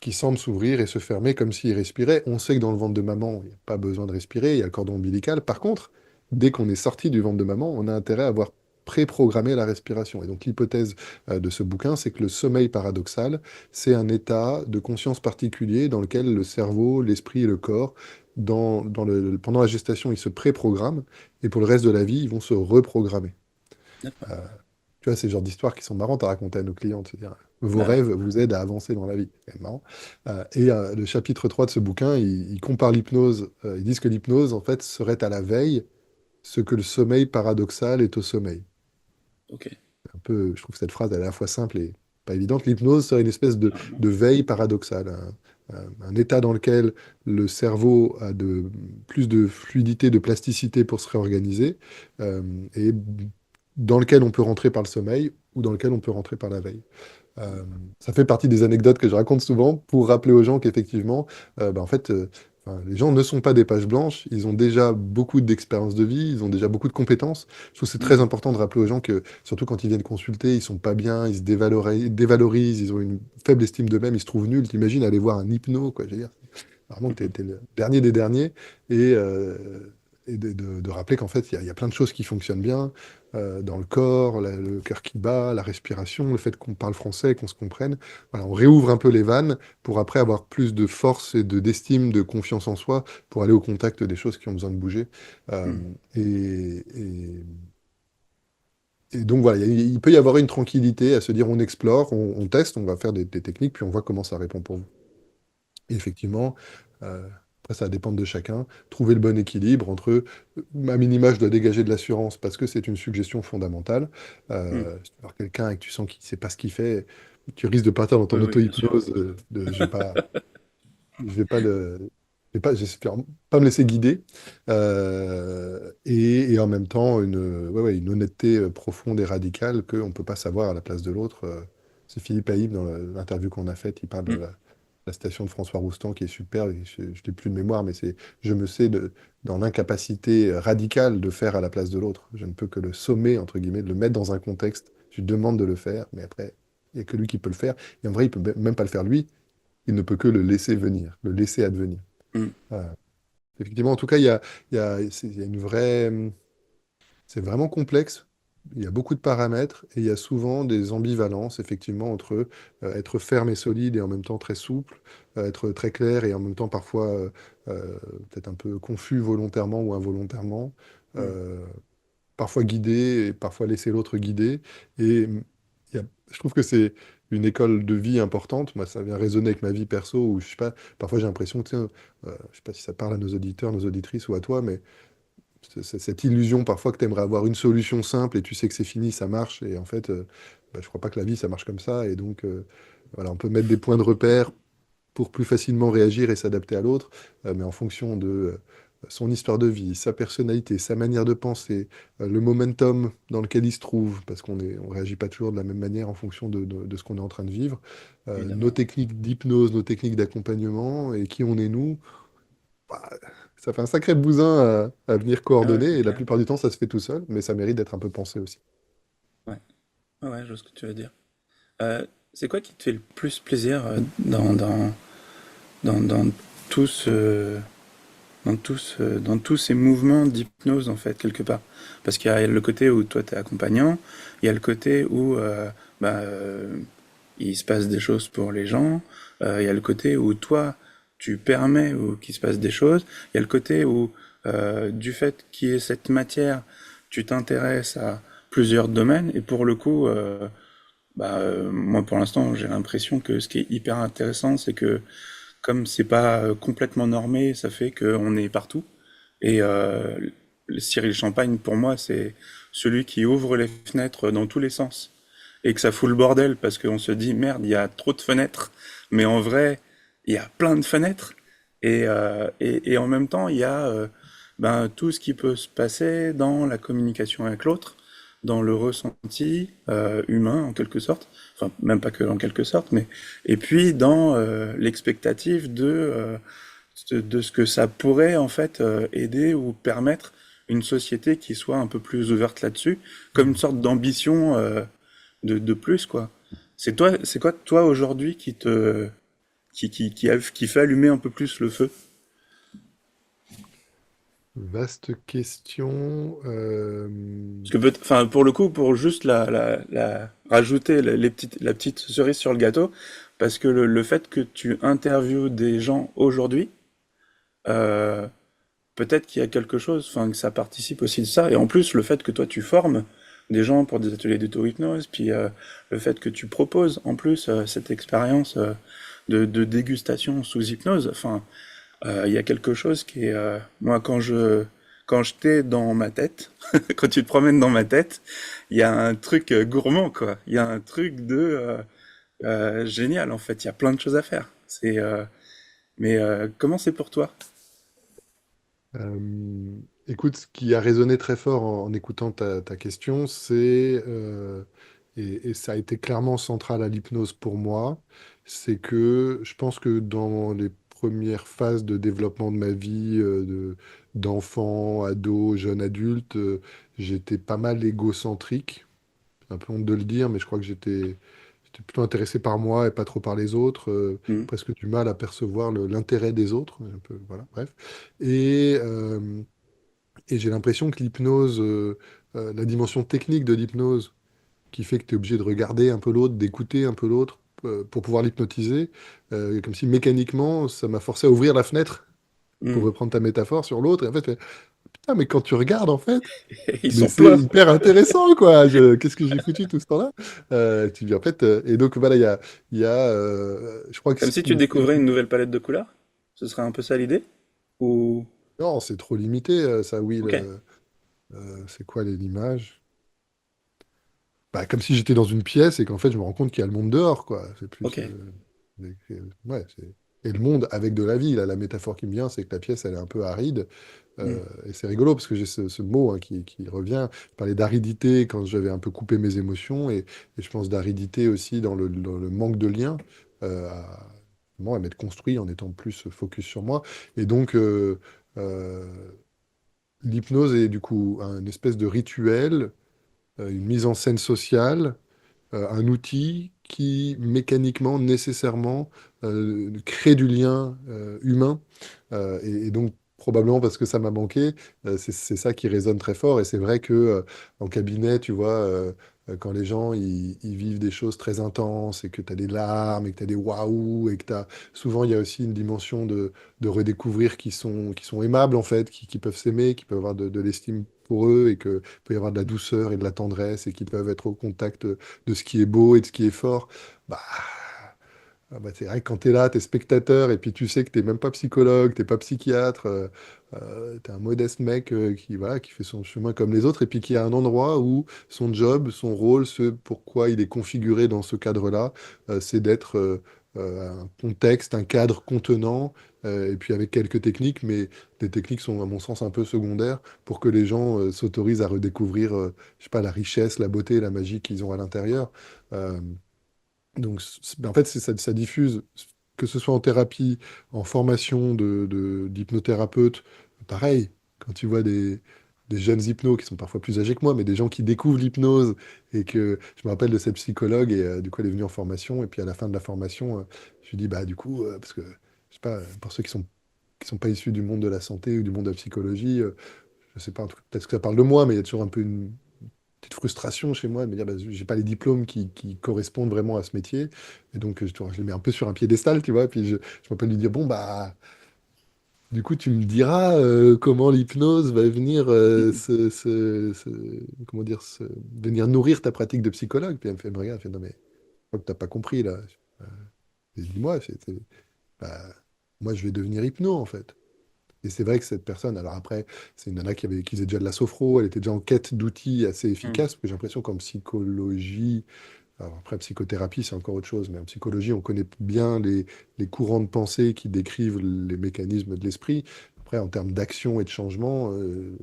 qui semble s'ouvrir et se fermer comme s'il respirait. On sait que dans le ventre de maman, il n'y a pas besoin de respirer, il y a le cordon ombilical. Par contre, dès qu'on est sorti du ventre de maman, on a intérêt à avoir préprogrammé la respiration. Et donc l'hypothèse de ce bouquin, c'est que le sommeil paradoxal, c'est un état de conscience particulier dans lequel le cerveau, l'esprit et le corps, pendant la gestation, ils se préprogramment, et pour le reste de la vie, ils vont se reprogrammer. D'accord. Euh, Tu vois, c'est le genre d'histoires qui sont marrantes à raconter à nos clients, de se dire, vos Bah ouais. rêves vous aident à avancer dans la vie. C'est quand même marrant. Le chapitre 3 de ce bouquin, il compare l'hypnose. Ils disent que l'hypnose, en fait, serait à la veille ce que le sommeil paradoxal est au sommeil. Ok. Un peu, je trouve que cette phrase elle est à la fois simple et pas évidente. L'hypnose serait une espèce Carrément. de veille paradoxale, un état dans lequel le cerveau a plus de fluidité, de plasticité pour se réorganiser, euh, et dans lequel on peut rentrer par le sommeil ou dans lequel on peut rentrer par la veille. Euh, Ça fait partie des anecdotes que je raconte souvent pour rappeler aux gens qu'effectivement, en fait, enfin, les gens ne sont pas des pages blanches, ils ont déjà beaucoup d'expérience de vie, ils ont déjà beaucoup de compétences. Je trouve que c'est très Mm. important de rappeler aux gens que, surtout quand ils viennent consulter, ils sont pas bien, ils se dévalorisent, ils ont une faible estime d'eux-mêmes, ils se trouvent nuls. T'imagines aller voir un hypno, quoi, je veux dire. Vraiment que t'es le dernier des derniers. Et et de rappeler qu'en fait, il y a plein de choses qui fonctionnent bien dans le corps, le cœur qui bat, la respiration, le fait qu'on parle français, qu'on se comprenne. Voilà, on réouvre un peu les vannes pour après avoir plus de force et d'estime, de confiance en soi pour aller au contact des choses qui ont besoin de bouger. Euh, Hmm. et, et- et donc voilà, il peut y avoir une tranquillité à se dire on explore, on teste, on va faire des techniques, puis on voit comment ça répond pour vous. Et effectivement, euh, après, ça va dépendre de chacun. Trouver le bon équilibre entre, à minima, je dois dégager de l'assurance parce que c'est une suggestion fondamentale. Hmm. Si tu vois quelqu'un et que tu sens qu'il ne sait pas ce qu'il fait, tu risques de partir dans ton Oui, oui, bien sûr. auto-hypnose. Je vais pas j'espère pas me laisser guider. Et en même temps, ouais, une honnêteté profonde et radicale qu'on ne peut pas savoir à la place de l'autre. C'est Philippe Haïm, dans l'interview qu'on a faite, il parle de Hmm. la citation de François Roustan qui est super. Je n'ai plus de mémoire, mais c'est je me sais dans l'incapacité radicale de faire à la place de l'autre. Je ne peux que le sommer, entre guillemets, de le mettre dans un contexte. Je lui demande de le faire, mais après, il n'y a que lui qui peut le faire. Et en vrai, il peut même pas le faire lui. Il ne peut que le laisser venir, le laisser advenir. Hmm. Euh, Effectivement, en tout cas, il y a une vraie. C'est vraiment complexe. Il y a beaucoup de paramètres et il y a souvent des ambivalences, effectivement, entre être ferme et solide et en même temps très souple, être très clair et en même temps parfois euh, peut-être un peu confus volontairement ou involontairement, Hmm. euh, parfois guider et parfois laisser l'autre guider. Et je trouve que c'est une école de vie importante. Moi, ça vient résonner avec ma vie perso où, je sais pas, parfois j'ai l'impression que, tiens, je sais pas si ça parle à nos auditeurs, nos auditrices ou à toi, mais c'est cette illusion parfois que tu aimerais avoir une solution simple et tu sais que c'est fini, ça marche. Et en fait, bah, je crois pas que la vie, ça marche comme ça. Et donc, voilà, on peut mettre des points de repère pour plus facilement réagir et s'adapter à l'autre, mais en fonction de son histoire de vie, sa personnalité, sa manière de penser, le momentum dans lequel il se trouve, parce on réagit pas toujours de la même manière en fonction de ce qu'on est en train de vivre, nos Évidemment. techniques d'hypnose, nos techniques d'accompagnement et qui on est nous, bah, ça fait un sacré bousin à venir Ah ouais, coordonner, c'est et la clair. plupart du temps, ça se fait tout seul, mais ça mérite d'être un peu pensé aussi. Ouais. Ah ouais, je vois ce que tu veux dire. C'est quoi qui te fait le plus plaisir dans tout ce, dans tous ces mouvements d'hypnose, en fait, quelque part? Parce qu'il y a le côté où toi, t'es accompagnant, il y a le côté où bah, il se passe des choses pour les gens, il y a le côté où toi, tu permets qu'il se passe des choses, il y a le côté où, du fait qu'il y ait cette matière, tu t'intéresses à plusieurs domaines, et pour le coup, moi, pour l'instant, j'ai l'impression que ce qui est hyper intéressant, c'est que comme c'est pas complètement normé, ça fait qu'on est partout. Et le Cyril Champagne, pour moi, c'est celui qui ouvre les fenêtres dans tous les sens. Et que ça fout le bordel parce qu'on se dit, merde, il y a trop de fenêtres. Mais en vrai, il y a plein de fenêtres. Et en même temps, il y a tout ce qui peut se passer dans la communication avec l'autre, dans le ressenti humain en quelque sorte, enfin même pas que en quelque sorte, mais et puis dans l'expectative de ce que ça pourrait en fait aider ou permettre une société qui soit un peu plus ouverte là-dessus, comme une sorte d'ambition de plus quoi. C'est quoi toi aujourd'hui qui fait allumer un peu plus le feu? Vaste question. Parce que enfin, pour le coup, pour juste rajouter la petite cerise sur le gâteau, parce que le fait que tu interviewes des gens aujourd'hui, euh, peut-être qu'il y a quelque chose, enfin, que ça participe aussi de ça. Et en plus, le fait que toi, tu formes des gens pour des ateliers d'auto-hypnose, puis le fait que tu proposes en plus cette expérience de dégustation sous hypnose, enfin, il y a quelque chose qui est, moi, quand j'étais dans ma tête, quand tu te promènes dans ma tête, il y a un truc gourmand, quoi. Il y a un truc de génial, en fait. Il y a plein de choses à faire. Mais comment c'est pour toi? Écoute, ce qui a résonné très fort en écoutant ta question, et ça a été clairement central à l'hypnose pour moi, c'est que je pense que dans les premières phases de développement de ma vie, d'enfant, ado, jeune adulte, j'étais pas mal égocentrique. C'est un peu honte de le dire, mais je crois que j'étais plutôt intéressé par moi et pas trop par les autres, Hmm. presque du mal à percevoir l'intérêt des autres, un peu, voilà, bref. Et, Et j'ai l'impression que l'hypnose, la dimension technique de l'hypnose, qui fait que tu es obligé de regarder un peu l'autre, d'écouter un peu l'autre pour pouvoir l'hypnotiser, comme si mécaniquement, ça m'a forcé à ouvrir la fenêtre, pour Hmm. reprendre ta métaphore, sur l'autre. Et en fait, putain, mais quand tu regardes, en fait, Ils mais sont c'est pleins. hyper intéressant, quoi. Qu'est-ce que j'ai foutu tout ce temps-là? Tu dis, en fait, et donc voilà, je crois que ce Comme si qui tu me fait. découvrais une nouvelle palette de couleurs? Ce serait un peu ça l'idée? Ou... Non, c'est trop limité, ça, oui. Ok. C'est quoi l'image? Bah, comme si j'étais dans une pièce et qu'en fait, je me rends compte qu'il y a le monde dehors, quoi. C'est plus. Ok. Ouais, et le monde avec de la vie. Là, la métaphore qui me vient, c'est que la pièce, elle est un peu aride. Hmm. Et c'est rigolo parce que j'ai ce mot, hein, qui revient. Je parlais d'aridité quand j'avais un peu coupé mes émotions et je pense d'aridité aussi dans le manque de lien, moi, à m'être construit en étant plus focus sur moi. Et donc, euh, l'hypnose est du coup un espèce de rituel, une mise en scène sociale, un outil qui mécaniquement, nécessairement, crée du lien humain. Et donc, probablement parce que ça m'a manqué, c'est ça qui résonne très fort. Et c'est vrai que en cabinet, tu vois, quand les gens ils vivent des choses très intenses et que tu as des larmes et que tu as des waouh et que tu as... Souvent, il y a aussi une dimension de redécouvrir qui sont aimables, en fait, qui peuvent s'aimer, qui peuvent avoir de l'estime pour eux et que peut y avoir de la douceur et de la tendresse et qui peuvent être au contact de ce qui est beau et de ce qui est fort. Bah, c'est vrai que quand tu es là, tu es spectateur, et puis tu sais que tu même pas psychologue, tu pas psychiatre, tu es un modeste mec voilà, qui fait son chemin comme les autres, et puis qui a un endroit où son job, son rôle, ce pourquoi il est configuré dans ce cadre-là, c'est d'être un contexte, un cadre contenant, et puis avec quelques techniques, mais les techniques sont à mon sens un peu secondaires pour que les gens s'autorisent à redécouvrir, je sais pas, la richesse, la beauté, la magie qu'ils ont à l'intérieur. Euh, donc, ben, en fait, ça diffuse, que ce soit en thérapie, en formation d'hypnothérapeute, pareil, quand tu vois des jeunes hypnos qui sont parfois plus âgés que moi, mais des gens qui découvrent l'hypnose, et que je me rappelle de cette psychologue, et du coup, elle est venue en formation, et puis à la fin de la formation, je lui dis, bah, du coup, parce que, je sais pas, pour ceux qui sont pas issus du monde de la santé ou du monde de la psychologie, je sais pas, peut-être que ça parle de moi, mais il y a toujours un peu une petite frustration chez moi de me dire, bah, j'ai pas les diplômes qui correspondent vraiment à ce métier. Et donc, je les mets un peu sur un piédestal, tu vois. Puis je m'appelle lui dire, bon, bah, du coup, tu me diras comment l'hypnose va venir, comment dire, venir nourrir ta pratique de psychologue. Puis elle me regarde, elle fait, non, mais je crois que t'as pas compris, là. Et dis-moi, bah, moi, je vais devenir hypno, en fait. Et c'est vrai que cette personne, alors après, c'est une nana qui faisait déjà de la sophro, elle était déjà en quête d'outils assez Hmm. efficaces, parce que j'ai l'impression qu'en psychologie, alors après psychothérapie, c'est encore autre chose, mais en psychologie, on connaît bien les courants de pensée qui décrivent les mécanismes de l'esprit. Après, en termes d'action et de changement,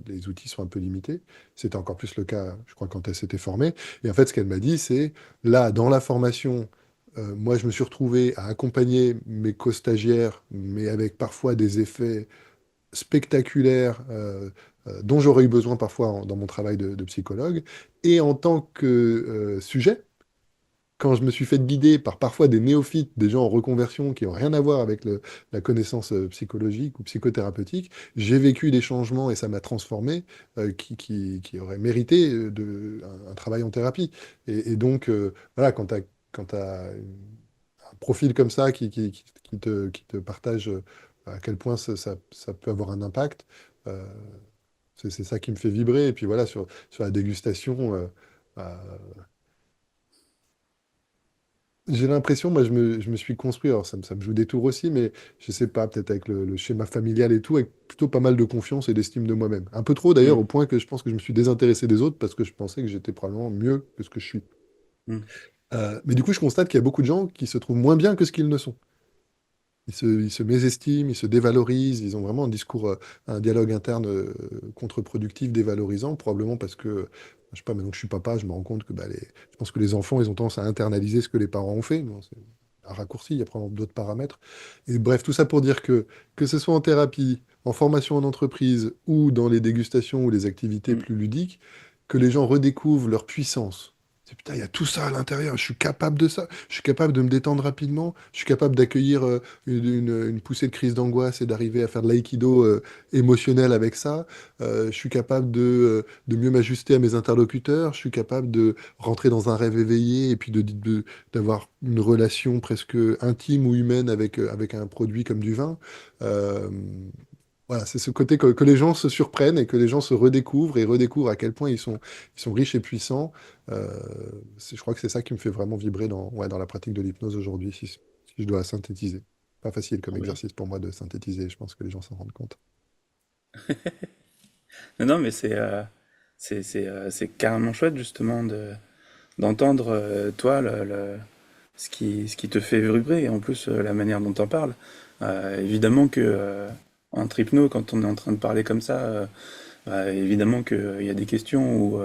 les outils sont un peu limités. C'était encore plus le cas, je crois, quand elle s'était formée. Et en fait, ce qu'elle m'a dit, c'est, là, dans la formation, moi, je me suis retrouvé à accompagner mes co-stagiaires, mais avec parfois des effets spectaculaires dont j'aurais eu besoin parfois dans mon travail de psychologue. Et en tant que sujet, quand je me suis fait guider par parfois des néophytes, des gens en reconversion qui n'ont rien à voir avec la connaissance psychologique ou psychothérapeutique, j'ai vécu des changements et ça m'a transformé, qui auraient mérité un travail en thérapie. Et donc, voilà, quand tu as un profil comme ça qui te partage à quel point ça peut avoir un impact, euh, c'est ça qui me fait vibrer. Et puis voilà, sur la dégustation, euh, j'ai l'impression, moi, je me suis construit, alors ça me joue des tours aussi, mais je sais pas, peut-être avec le schéma familial et tout, avec plutôt pas mal de confiance et d'estime de moi-même. Un peu trop d'ailleurs, Hmm. au point que je pense que je me suis désintéressé des autres parce que je pensais que j'étais probablement mieux que ce que je suis. Hmm. Mais du coup, je constate qu'il y a beaucoup de gens qui se trouvent moins bien que ce qu'ils ne sont. Ils se mésestiment, ils se dévalorisent, ils ont vraiment un discours, un dialogue interne contre-productif, dévalorisant, probablement parce que, je sais pas, maintenant que je suis papa, je me rends compte que je pense que les enfants, ils ont tendance à internaliser ce que les parents ont fait. Bon, c'est un raccourci, il y a probablement d'autres paramètres. Et bref, tout ça pour dire que ce soit en thérapie, en formation en entreprise ou dans les dégustations ou les activités Hmm. plus ludiques, que les gens redécouvrent leur puissance. Putain, il y a tout ça à l'intérieur. Je suis capable de ça. Je suis capable de me détendre rapidement. Je suis capable d'accueillir une poussée de crise d'angoisse et d'arriver à faire de l'aïkido émotionnel avec ça. Je suis capable de mieux m'ajuster à mes interlocuteurs. Je suis capable de rentrer dans un rêve éveillé et puis d'avoir une relation presque intime ou humaine avec un produit comme du vin. Euh, voilà, c'est ce côté que les gens se surprennent et que les gens se redécouvrent et redécouvrent à quel point ils sont riches et puissants. Euh, je crois que c'est ça qui me fait vraiment vibrer ouais, dans la pratique de l'hypnose aujourd'hui, si je dois synthétiser. Pas facile comme Oui. exercice pour moi de synthétiser, je pense que les gens s'en rendent compte. Non, non, mais c'est carrément chouette justement d'entendre toi ce qui te fait vibrer et en plus la manière dont tu en parles. Évidemment que en hypno, quand on est en train de parler comme ça, évidemment qu'il y a des questions où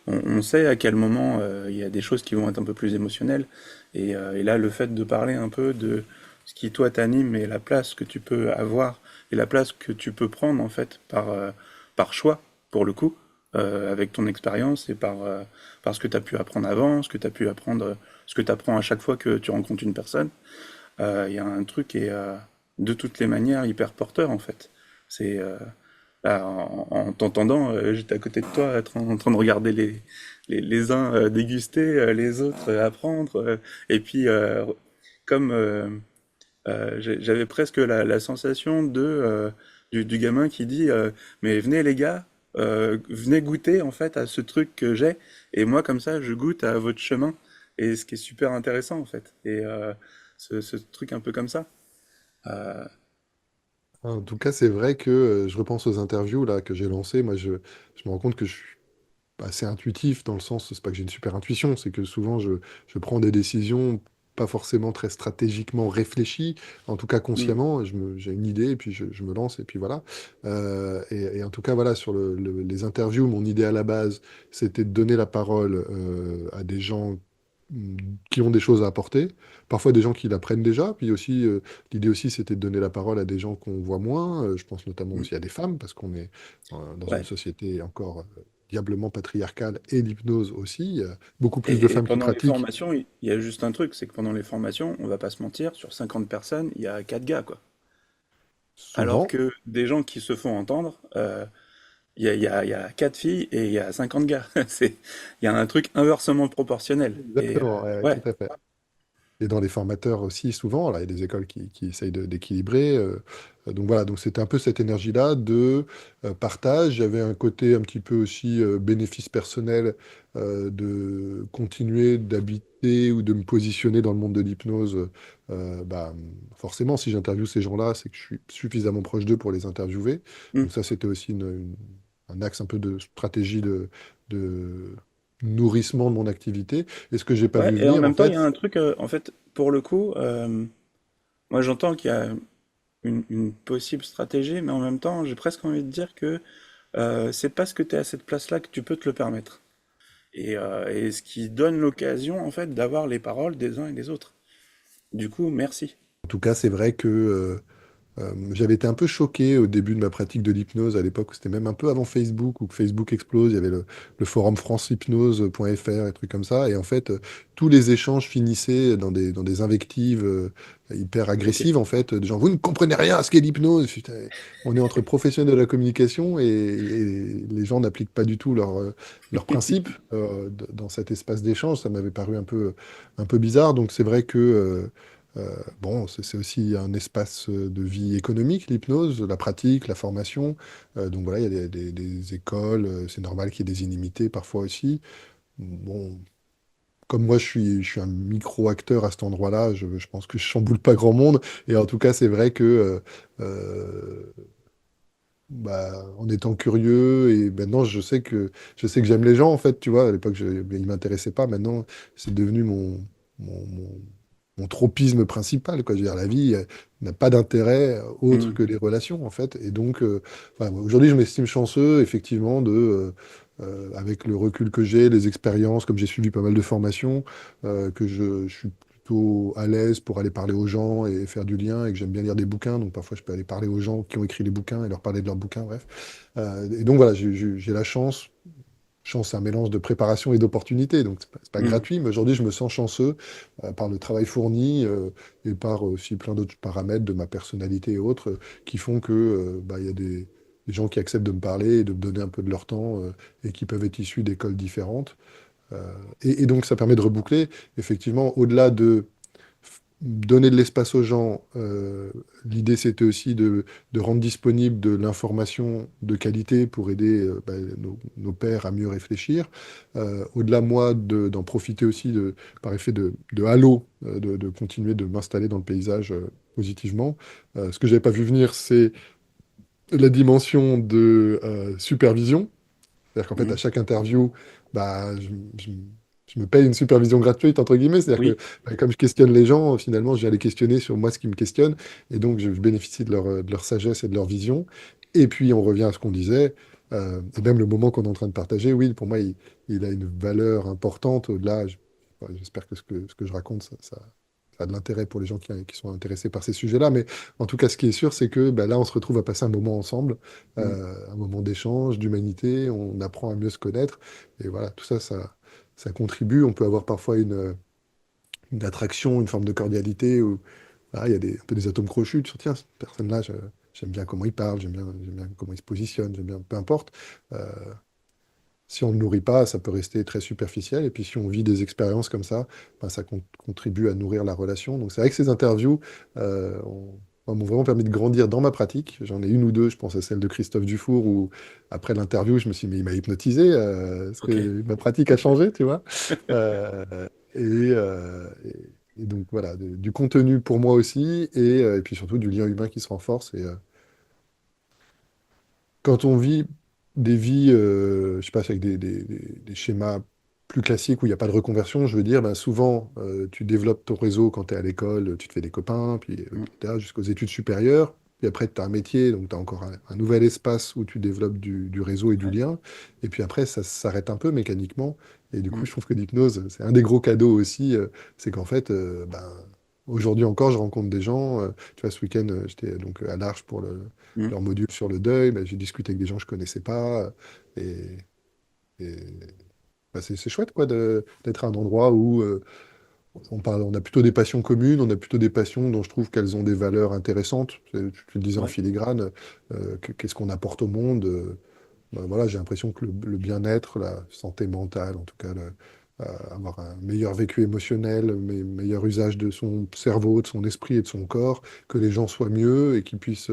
on sait à quel moment il y a des choses qui vont être un peu plus émotionnelles. Et là, le fait de parler un peu de ce qui toi t'anime et la place que tu peux avoir et la place que tu peux prendre en fait par choix, pour le coup, avec ton expérience et par ce que tu as pu apprendre avant, ce que tu as pu apprendre, ce que tu apprends à chaque fois que tu rencontres une personne, il y a un truc qui est de toutes les manières hyper porteur en fait. C'est là, en t'entendant, j'étais à côté de toi en train de regarder les uns déguster, les autres apprendre. Et puis, comme j'avais presque la sensation du gamin qui dit mais venez les gars, venez goûter en fait à ce truc que j'ai. Et moi, comme ça, je goûte à votre chemin. Et ce qui est super intéressant en fait. Et ce truc un peu comme ça. Euh, En tout cas, c'est vrai que je repense aux interviews là, que j'ai lancées. Moi, je me rends compte que je suis assez intuitif dans le sens, c'est pas que j'ai une super intuition, c'est que souvent je prends des décisions pas forcément très stratégiquement réfléchies, en tout cas hmm, consciemment, j'ai une idée et puis je me lance et puis voilà. Et en tout cas, voilà, sur les interviews, mon idée à la base, c'était de donner la parole à des gens mm, qui ont des choses à apporter, parfois des gens qui l'apprennent déjà, puis aussi, l'idée aussi, c'était de donner la parole à des gens qu'on voit moins, je pense notamment hmm. aussi à des femmes, parce qu'on est dans une Ouais. société encore diablement patriarcale et l'hypnose aussi. Il y a beaucoup plus de Et femmes qui pendant les pratiquent formations, il y a juste un truc, c'est que pendant les formations, on va pas se mentir, sur 50 personnes, il y a 4 gars, quoi. Alors souvent. que des gens qui se font entendre, il y a 4 filles et il y a 50 gars. Il y a un truc inversement proportionnel. Et Exactement, ouais, ouais, tout ouais, à fait. Et dans les formateurs aussi, souvent, là, il y a des écoles qui essayent d'équilibrer. Donc voilà, donc c'était un peu cette énergie-là de partage. J'avais un côté un petit peu aussi bénéfice personnel de continuer d'habiter ou de me positionner dans le monde de l'hypnose. Bah, forcément, si j'interviewe ces gens-là, c'est que je suis suffisamment proche d'eux pour les interviewer. hmm. Donc ça, c'était aussi un axe un peu de stratégie de nourrissement de mon activité. Et ce que j'ai pas Ouais, vu et en venir, en même temps, il y a fait, un truc, en fait, pour le coup, moi j'entends qu'il y a une possible stratégie, mais en même temps, j'ai presque envie de dire que c'est parce que tu es à cette place-là que tu peux te le permettre. Et ce qui donne l'occasion, en fait, d'avoir les paroles des uns et des autres. Du coup, merci. en tout cas, c'est vrai que j'avais été un peu choqué au début de ma pratique de l'hypnose, à l'époque où c'était même un peu avant Facebook, où que Facebook explose, il y avait le forum francehypnose.fr et trucs comme ça, et en fait, tous les échanges finissaient dans des invectives hyper Ok. agressives, en fait, des gens, vous ne comprenez rien à ce qu'est l'hypnose. Putain, on est entre professionnels de la communication et les gens n'appliquent pas du tout leurs principes dans cet espace d'échange. Ça m'avait paru un peu bizarre, donc c'est vrai que bon, c'est aussi un espace de vie économique, l'hypnose, la pratique, la formation. Donc voilà, il y a des écoles, c'est normal qu'il y ait des inimités parfois aussi. Bon, comme moi, je suis un micro-acteur à cet endroit-là, je pense que je chamboule pas grand monde. Et en tout cas, c'est vrai que bah, en étant curieux, et maintenant, je sais que j'aime les gens, en fait, tu vois. À l'époque, ils m'intéressaient pas. Maintenant, c'est devenu mon, mon- mon tropisme principal, quoi. Je veux dire, la vie n'a pas d'intérêt autre Hmm. que les relations, en fait. Et donc, voilà, aujourd'hui, je m'estime chanceux, effectivement, avec le recul que j'ai, les expériences, comme j'ai suivi pas mal de formations, que je suis plutôt à l'aise pour aller parler aux gens et faire du lien, et que j'aime bien lire des bouquins. Donc, parfois, je peux aller parler aux gens qui ont écrit les bouquins et leur parler de leurs bouquins, bref. Et donc, voilà, j'ai la chance chance, c'est un mélange de préparation et d'opportunité, donc c'est pas Mm. gratuit, mais aujourd'hui, je me sens chanceux par le travail fourni et par aussi plein d'autres paramètres de ma personnalité et autres qui font que bah, il y a des gens qui acceptent de me parler et de me donner un peu de leur temps et qui peuvent être issus d'écoles différentes. Et donc, ça permet de reboucler, effectivement, au-delà de donner de l'espace aux gens. L'idée, c'était aussi de rendre disponible de l'information de qualité pour aider bah, nos pairs à mieux réfléchir. Au-delà, moi, d'en profiter aussi par effet de halo, de continuer de m'installer dans le paysage positivement. Ce que j'avais pas vu venir, c'est la dimension de supervision. C'est-à-dire qu'en fait, à Mm. chaque interview, bah, je- je me paye une supervision gratuite, entre guillemets. C'est-à-dire que Oui. bah, comme je questionne les gens, finalement, je viens les questionner sur moi ce qui me questionne. Et donc, je bénéficie de leur sagesse et de leur vision. Et puis, on revient à ce qu'on disait. Et même le moment qu'on est en train de partager, oui, pour moi, il a une valeur importante. Au-delà, j'espère que ce que je raconte, ça a de l'intérêt pour les gens qui sont intéressés par ces sujets-là. Mais en tout cas, ce qui est sûr, c'est que bah, là, on se retrouve à passer un moment ensemble, Mm. un moment d'échange, d'humanité. On apprend à mieux se connaître. Et voilà, tout ça, ça contribue. On peut avoir parfois une attraction, une forme de cordialité où voilà, il y a un peu des atomes crochus. Tu te dis, tiens, cette personne-là, j'aime bien comment il parle, j'aime bien comment il se positionne, j'aime bien, peu importe. Euh, Si on ne le nourrit pas, ça peut rester très superficiel. Et puis si on vit des expériences comme ça, ben, ça contribue à nourrir la relation. Donc c'est vrai que ces interviews m'ont vraiment permis de grandir dans ma pratique. J'en ai une ou deux, je pense à celle de Christophe Dufour, où après l'interview, je me suis dit, mais il m'a hypnotisé, parce Ok. que ma pratique a changé, tu vois. Euh, et donc voilà, du contenu pour moi aussi, et puis surtout du lien humain qui se renforce. Quand on vit des vies, je sais pas, avec des schémas plus classiques où il n'y a pas de reconversion, je veux dire, ben souvent, tu développes ton réseau quand tu es à l'école, tu te fais des copains, puis Mm. etc., jusqu'aux études supérieures. Puis après, tu as un métier, donc tu as encore un nouvel espace où tu développes du réseau et du Ouais. lien. Et puis après, ça s'arrête un peu mécaniquement. Et du coup, Mm. je trouve que l'hypnose, c'est un des gros cadeaux aussi. C'est qu'en fait, ben, aujourd'hui encore, je rencontre des gens. Tu vois, ce week-end, j'étais donc à l'Arche pour Mm. leur module sur le deuil. Ben, j'ai discuté avec des gens que je connaissais pas. Et ben, c'est chouette quoi, d'être à un endroit où on a plutôt des passions communes, on a plutôt des passions dont je trouve qu'elles ont des valeurs intéressantes. Tu le disais en Ouais. filigrane, qu'est-ce qu'on apporte au monde. Ben, voilà, j'ai l'impression que le bien-être, la santé mentale, en tout cas, avoir un meilleur vécu émotionnel, meilleur usage de son cerveau, de son esprit et de son corps, que les gens soient mieux et qu'ils puissent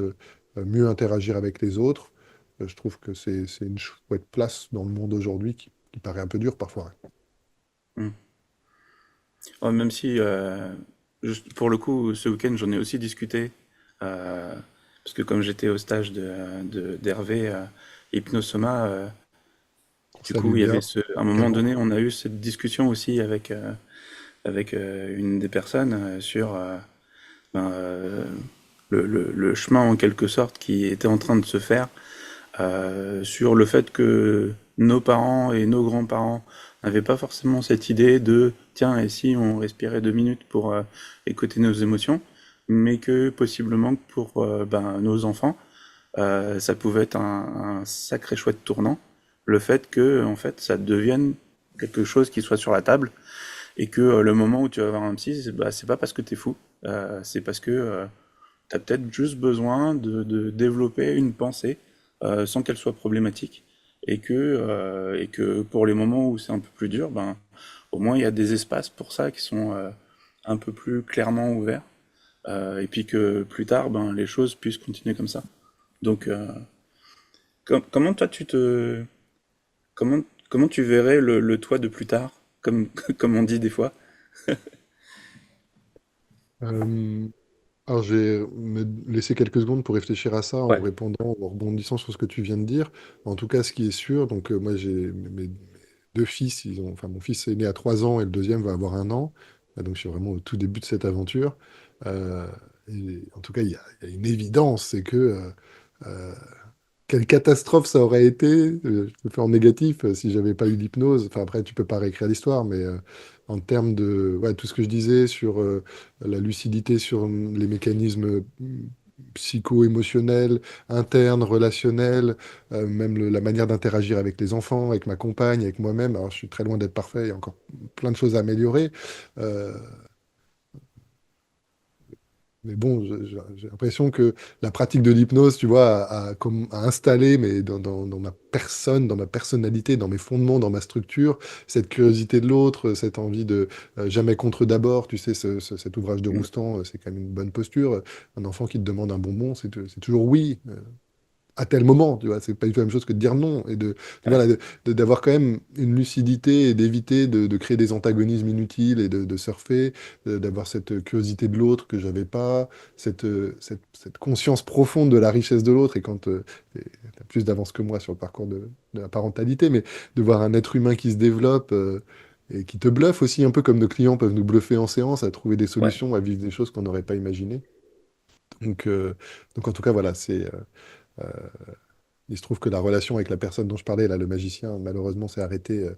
mieux interagir avec les autres. Je trouve que c'est une chouette place dans le monde aujourd'hui qui paraît un peu dur parfois. Mm. Ouais, même si, juste pour le coup, ce week-end, j'en ai aussi discuté, euh, parce que comme j'étais au stage d'Hervé Hypnosoma, du coup, Salut il y avait bien à un moment également. donné, on a eu cette discussion aussi avec une des personnes sur ben, le chemin en quelque sorte qui était en train de se faire sur le fait que nos parents et nos grands-parents n'avaient pas forcément cette idée de tiens, et si on respirait 2 minutes pour écouter nos émotions, mais que possiblement que pour ben, nos enfants, ça pouvait être un sacré chouette tournant, le fait que en fait ça devienne quelque chose qui soit sur la table et que le moment où tu vas voir un psy, c'est pas parce que t'es fou, c'est parce que tu as peut-être juste besoin de développer une pensée sans qu'elle soit problématique et que pour les moments où c'est un peu plus dur, ben, au moins il y a des espaces pour ça qui sont un peu plus clairement ouverts et puis que plus tard, ben, les choses puissent continuer comme ça. Donc, comment toi comment, comment tu verrais le toi de plus tard, comme, comme on dit des fois? Euh, alors, je vais me laisser quelques secondes pour réfléchir à ça en Ouais. répondant, en rebondissant sur ce que tu viens de dire. En tout cas, ce qui est sûr, donc moi j'ai mes deux fils, enfin mon fils est né à 3 ans et le deuxième va avoir 1 an. Donc je suis vraiment au tout début de cette aventure. Euh, et en tout cas, il y a une évidence, c'est que euh, quelle catastrophe ça aurait été, je le fais en négatif, si j'avais pas eu l'hypnose. Enfin, après, tu peux pas réécrire l'histoire, mais en termes de ouais, tout ce que je disais sur la lucidité, sur les mécanismes psycho-émotionnelles, internes, relationnelles, même la manière d'interagir avec les enfants, avec ma compagne, avec moi-même. Alors, je suis très loin d'être parfait, il y a encore plein de choses à améliorer. Euh, mais bon, j'ai l'impression que la pratique de l'hypnose, tu vois, a installé, mais dans ma personne, dans ma personnalité, dans mes fondements, dans ma structure, cette curiosité de l'autre, cette envie de jamais contre d'abord. Tu sais, cet ouvrage de Mm. Roustan, c'est quand même une bonne posture. Un enfant qui te demande un bonbon, c'est toujours oui. À tel moment, tu vois, c'est pas du tout la même chose que de dire non et Ouais, voilà, d'avoir quand même une lucidité et d'éviter de créer des antagonismes inutiles et de surfer, d'avoir cette curiosité de l'autre que j'avais pas, cette conscience profonde de la richesse de l'autre et quand tu as plus d'avance que moi sur le parcours de la parentalité, mais de voir un être humain qui se développe et qui te bluffe aussi un peu comme nos clients peuvent nous bluffer en séance à trouver des ouais, solutions, à vivre des choses qu'on n'aurait pas imaginées. Donc, euh, donc en tout cas, voilà, euh, il se trouve que la relation avec la personne dont je parlais, là, le magicien, malheureusement, s'est arrêtée euh,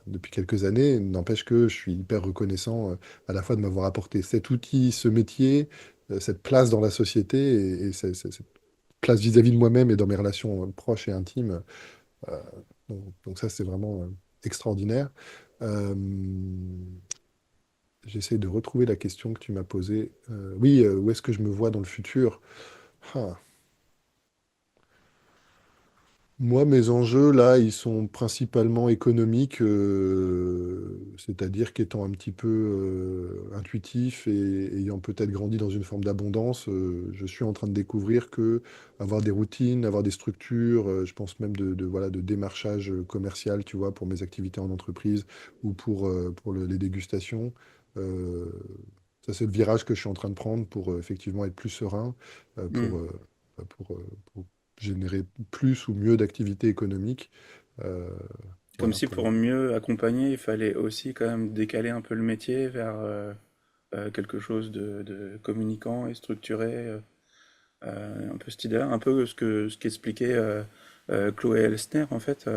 depuis quelques années. N'empêche que je suis hyper reconnaissant à la fois de m'avoir apporté cet outil, ce métier, cette place dans la société cette place vis-à-vis de moi-même et dans mes relations proches et intimes. Euh, donc ça, c'est vraiment extraordinaire. Euh, J'essaie de retrouver la question que tu m'as posée. Oui, où est-ce que je me vois dans le futur? Ah. Moi, mes enjeux, là, ils sont principalement économiques, c'est-à-dire qu'étant un petit peu intuitif et ayant peut-être grandi dans une forme d'abondance, je suis en train de découvrir que avoir des routines, avoir des structures, je pense même voilà, de démarchage commercial, tu vois, pour mes activités en entreprise ou pour les dégustations. euh, Ça, c'est le virage que je suis en train de prendre pour effectivement être plus serein, euh, mm. pour, euh, pour générer plus ou mieux d'activités économiques. Euh, Comme voilà, si pour mieux accompagner, il fallait aussi quand même décaler un peu le métier vers quelque chose de communicant et structuré, un peu cette idée, un peu ce qu'expliquait Chloé Elsner en fait,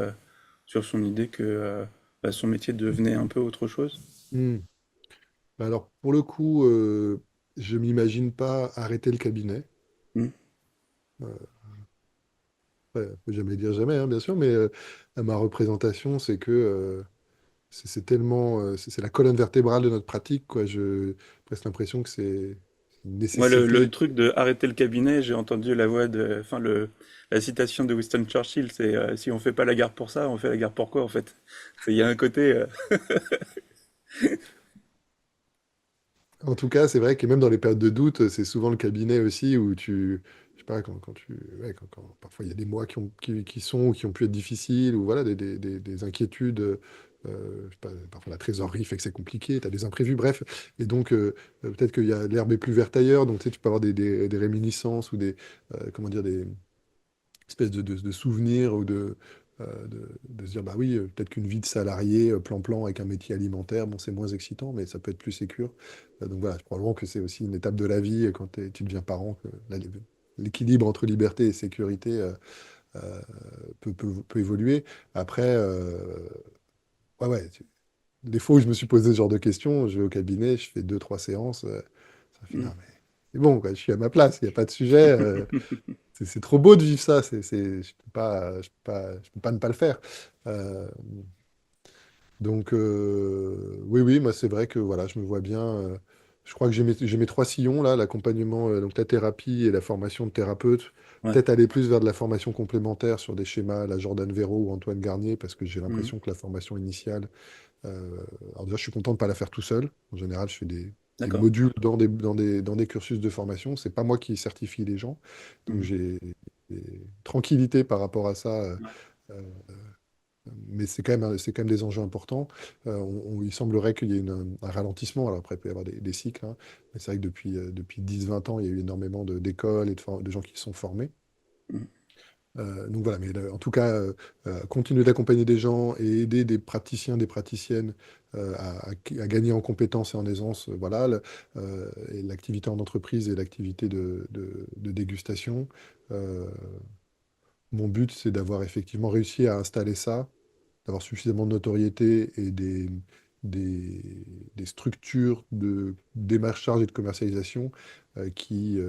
sur son idée que bah, son métier devenait un peu autre chose. Hmm. Bah alors, pour le coup, je m'imagine pas arrêter le cabinet. Mm. Euh, ouais, faut jamais dire jamais, hein, bien sûr, mais ma représentation, c'est que c'est tellement, c'est la colonne vertébrale de notre pratique, quoi. J'ai presque l'impression que c'est une Moi, le nécessité. truc de arrêter le cabinet, j'ai entendu la voix de, enfin la citation de Winston Churchill, c'est si on fait pas la guerre pour ça, on fait la guerre pour quoi en fait? Il y a un côté, En tout cas, c'est vrai que même dans les périodes de doute, c'est souvent le cabinet aussi où je sais pas, ouais, parfois il y a des mois qui sont ou qui ont pu être difficiles ou voilà, des inquiétudes, je sais pas, parfois la trésorerie fait que c'est compliqué, tu as des imprévus, bref. Et donc, peut-être que l'herbe est plus verte ailleurs, donc tu sais, tu peux avoir des réminiscences ou comment dire, des espèce de souvenir ou de se dire, bah oui, peut-être qu'une vie de salarié, plan-plan avec un métier alimentaire, bon, c'est moins excitant, mais ça peut être plus sécure. Donc voilà, probablement que c'est aussi une étape de la vie quand tu deviens parent, que l'équilibre entre liberté et sécurité euh, peut évoluer. Après, ouais, ouais, les fois où je me suis posé ce genre de questions, je vais au cabinet, je fais deux, trois séances, ça fait, hmm. non, mais c'est bon, quoi, je suis à ma place, il n'y a pas de sujet. C'est trop beau de vivre ça. Je peux pas ne pas le faire. Euh, oui, oui, moi, c'est vrai que voilà, je me vois bien. Je crois que j'ai mes trois sillons là, l'accompagnement, donc la thérapie et la formation de thérapeute. Ouais. Peut-être aller plus vers de la formation complémentaire sur des schémas à la Jordan Véro ou Antoine Garnier, parce que j'ai Hmm. l'impression que la formation initiale, alors déjà, je suis content de ne pas la faire tout seul. En général, je fais des D'accord. modules dans des cursus de formation. C'est pas moi qui certifie les gens. Donc Hmm. j'ai tranquillité par rapport à ça. Ouais. Euh, mais c'est quand même des enjeux importants. Il semblerait qu'il y ait un ralentissement. Alors après, il peut y avoir des cycles, hein. Mais c'est vrai que depuis 10-20 ans, il y a eu énormément d'écoles et de gens qui se sont formés. Hmm. Donc voilà, mais en tout cas, continuer d'accompagner des gens et aider des praticiens, des praticiennes à gagner en compétences et en aisance, voilà, et l'activité en entreprise et l'activité de dégustation. Euh, Mon but, c'est d'avoir effectivement réussi à installer ça, d'avoir suffisamment de notoriété et des structures de démarchage et de commercialisation qui,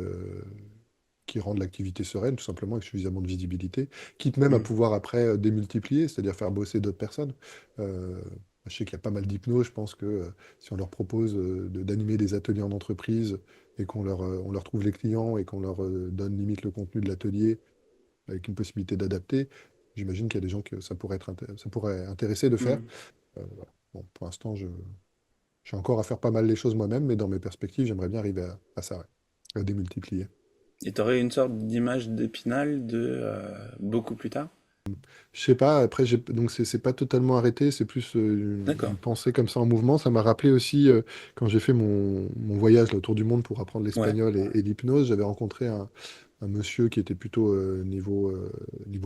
qui rendent l'activité sereine, tout simplement, avec suffisamment de visibilité, quitte même à Mm. pouvoir après démultiplier, c'est-à-dire faire bosser d'autres personnes. Euh, je sais qu'il y a pas mal d'hypnose, je pense que si on leur propose d'animer des ateliers en entreprise et on leur trouve les clients et qu'on leur donne limite le contenu de l'atelier avec une possibilité d'adapter, j'imagine qu'il y a des gens que ça pourrait intéresser de faire. Mm. Voilà. Bon, pour l'instant, j'ai encore à faire pas mal les choses moi-même, mais dans mes perspectives, j'aimerais bien arriver à ça, ouais, à démultiplier. Et t'aurais une sorte d'image d'Épinal de beaucoup plus tard? Je sais pas, après, donc c'est pas totalement arrêté, c'est plus D'accord. une pensée comme ça en mouvement. Ça m'a rappelé aussi, quand j'ai fait mon voyage là, autour du monde pour apprendre Ouais. l'espagnol et l'hypnose, j'avais rencontré un monsieur qui était plutôt niveau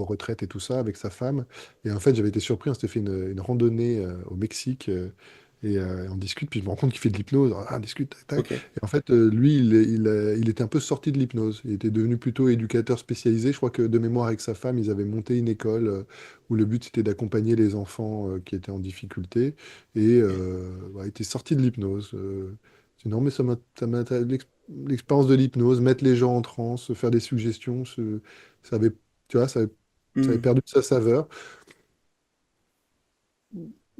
retraite et tout ça, avec sa femme. Et en fait, j'avais été surpris, on s'était fait une randonnée au Mexique, et on discute, puis je me rends compte qu'il fait de l'hypnose. Ah, on discute, tac, tac. Ok. Et en fait, lui, il était un peu sorti de l'hypnose. Il était devenu plutôt éducateur spécialisé. Je crois que de mémoire avec sa femme, ils avaient monté une école où le but c'était d'accompagner les enfants qui étaient en difficulté. Et Ok. il était sorti de l'hypnose. Non, mais l'expérience de l'hypnose, mettre les gens en transe, faire des suggestions, ça avait, tu vois, ça avait Mm. perdu de sa saveur.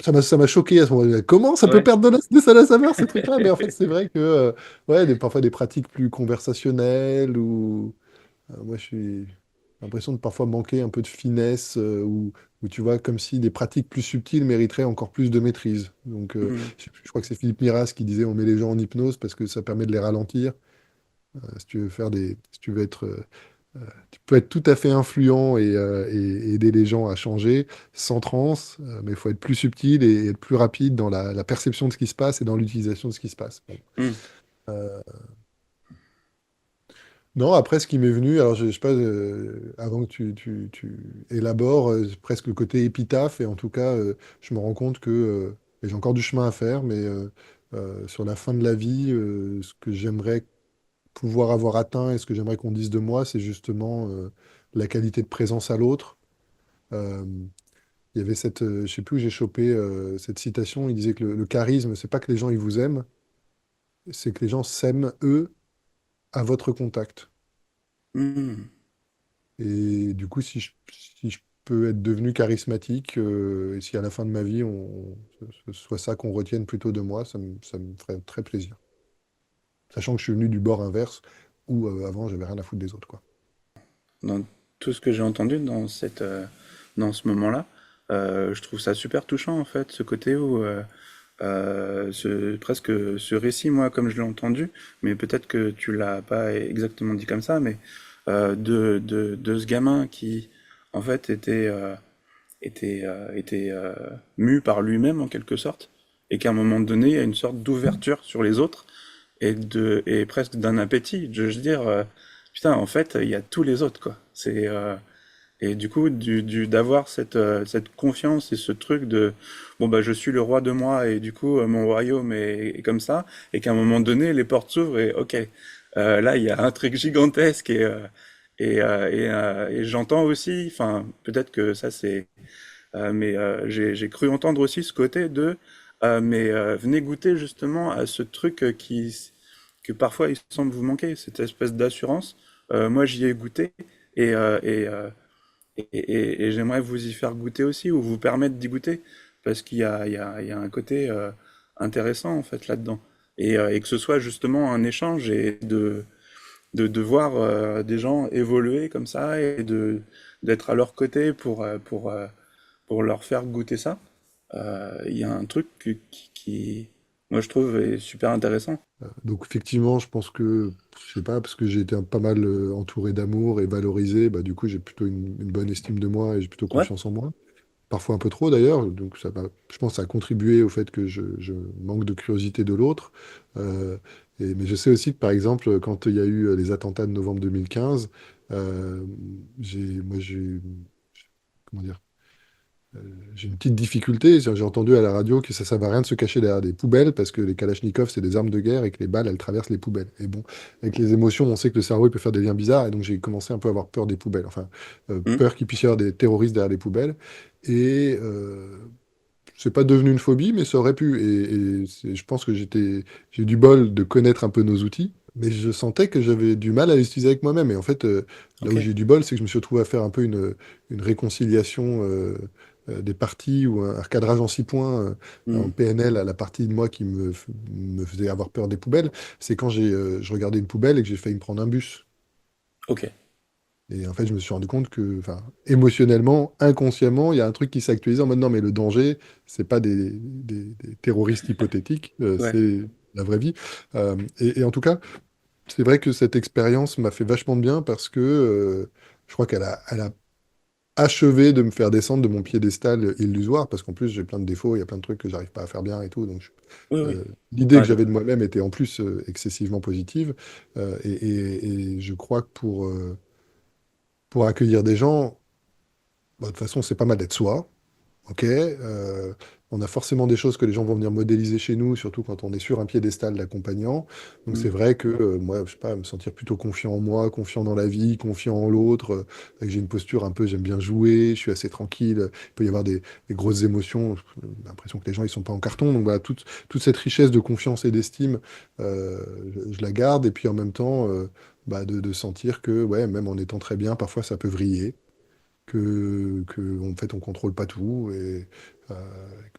Ça m'a choqué à ce moment-là. Comment ça peut Ouais. perdre de ça la saveur, ces trucs-là? Mais en fait, c'est vrai que, ouais, parfois des pratiques plus conversationnelles ou, moi, j'ai l'impression de parfois manquer un peu de finesse ou tu vois, comme si des pratiques plus subtiles mériteraient encore plus de maîtrise. Donc, Mm. je crois que c'est Philippe Miras qui disait on met les gens en hypnose parce que ça permet de les ralentir. Si tu veux si tu veux être tu peux être tout à fait influent et aider les gens à changer sans transe, mais il faut être plus subtil et être plus rapide dans la perception de ce qui se passe et dans l'utilisation de ce qui se passe. Bon. Mm. Euh, non, après, ce qui m'est venu, alors je sais pas, avant que tu élabores presque le côté épitaphe, et en tout cas, je me rends compte que et j'ai encore du chemin à faire, mais sur la fin de la vie, ce que j'aimerais pouvoir avoir atteint et ce que j'aimerais qu'on dise de moi, c'est justement la qualité de présence à l'autre. Euh, il y avait je sais plus où j'ai chopé cette citation, il disait que le charisme, c'est pas que les gens ils vous aiment, c'est que les gens s'aiment eux à votre contact. Mm. Et du coup, si je peux être devenu charismatique, et si à la fin de ma vie, ce soit ça qu'on retienne plutôt de moi, ça me ferait très plaisir. Sachant que je suis venu du bord inverse, où avant, j'avais rien à foutre des autres, quoi. Dans tout ce que j'ai entendu dans ce moment-là, je trouve ça super touchant en fait, ce côté où presque ce récit, moi, comme je l'ai entendu, mais peut-être que tu l'as pas exactement dit comme ça, mais de ce gamin qui, en fait, était mu par lui-même en quelque sorte, et qu'à un moment donné, il y a une sorte d'ouverture sur les autres et presque d'un appétit. Je veux dire, putain, en fait, il y a tous les autres, quoi. Et du coup, d'avoir cette confiance et ce truc de, bon, bah, je suis le roi de moi et du coup, mon royaume est comme ça, et qu'à un moment donné, les portes s'ouvrent et ok, là, il y a un truc gigantesque et j'entends aussi, enfin, peut-être que ça c'est, mais j'ai cru entendre aussi ce côté de, mais venez goûter justement à ce truc que parfois il semble vous manquer, cette espèce d'assurance. Moi, j'y ai goûté et, et j'aimerais vous y faire goûter aussi, ou vous permettre d'y goûter, parce qu'il y a un côté intéressant en fait là-dedans. Et que ce soit justement un échange et de voir des gens évoluer comme ça et d'être à leur côté pour leur faire goûter ça. Il y a un truc moi je trouve, est super intéressant. Donc effectivement, je pense que, je sais pas, parce que j'ai été pas mal entouré d'amour et valorisé, bah, du coup j'ai plutôt une bonne estime de moi et j'ai plutôt Ouais. confiance en moi. Parfois un peu trop d'ailleurs, donc je pense que ça a contribué au fait que je manque de curiosité de l'autre. Euh, mais je sais aussi que par exemple, quand il y a eu les attentats de novembre 2015, euh, moi comment dire, j'ai une petite difficulté. J'ai entendu à la radio que ça ne servait à rien de se cacher derrière des poubelles parce que les Kalachnikovs, c'est des armes de guerre et que les balles, elles traversent les poubelles. Et bon, avec les émotions, on sait que le cerveau, il peut faire des liens bizarres. Et donc, j'ai commencé un peu à avoir peur des poubelles. Enfin, Hmm. peur qu'il puisse y avoir des terroristes derrière les poubelles. Et c'est pas devenu une phobie, mais ça aurait pu. Je pense que j'ai eu du bol de connaître un peu nos outils, mais je sentais que j'avais du mal à les utiliser avec moi-même. Et en fait, là Ok. où j'ai eu du bol, c'est que je me suis retrouvé à faire un peu une réconciliation des parties ou un recadrage en 6 points en Mhm. PNL à la partie de moi qui me faisait avoir peur des poubelles. C'est quand je regardais une poubelle et que j'ai failli me prendre un bus. Ok. Et en fait, je me suis rendu compte que, enfin, émotionnellement, inconsciemment, il y a un truc qui s'est actualisé en mode non, mais le danger, c'est pas des terroristes hypothétiques, Ouais. c'est la vraie vie. Et en tout cas, c'est vrai que cette expérience m'a fait vachement de bien parce que je crois qu'elle a achevé de me faire descendre de mon piédestal illusoire, parce qu'en plus, j'ai plein de défauts, il y a plein de trucs que j'arrive pas à faire bien et tout. Donc, Oui, oui. euh, l'idée que Enfin, j'avais de moi-même était en plus excessivement positive. Et je crois que pour accueillir des gens, bah, de toute façon, c'est pas mal d'être soi. Ok, on a forcément des choses que les gens vont venir modéliser chez nous, surtout quand on est sur un piédestal d'accompagnant. Donc c'est mhm. vrai que moi, je sais pas, me sentir plutôt confiant en moi, confiant dans la vie, confiant en l'autre, que j'ai une posture un peu, j'aime bien jouer, je suis assez tranquille. Il peut y avoir des grosses émotions. J'ai l'impression que les gens ils sont pas en carton. Donc voilà, toute cette richesse de confiance et d'estime, je la garde. Et puis en même temps, bah, de sentir que ouais, même en étant très bien, parfois ça peut vriller en fait, on contrôle pas tout que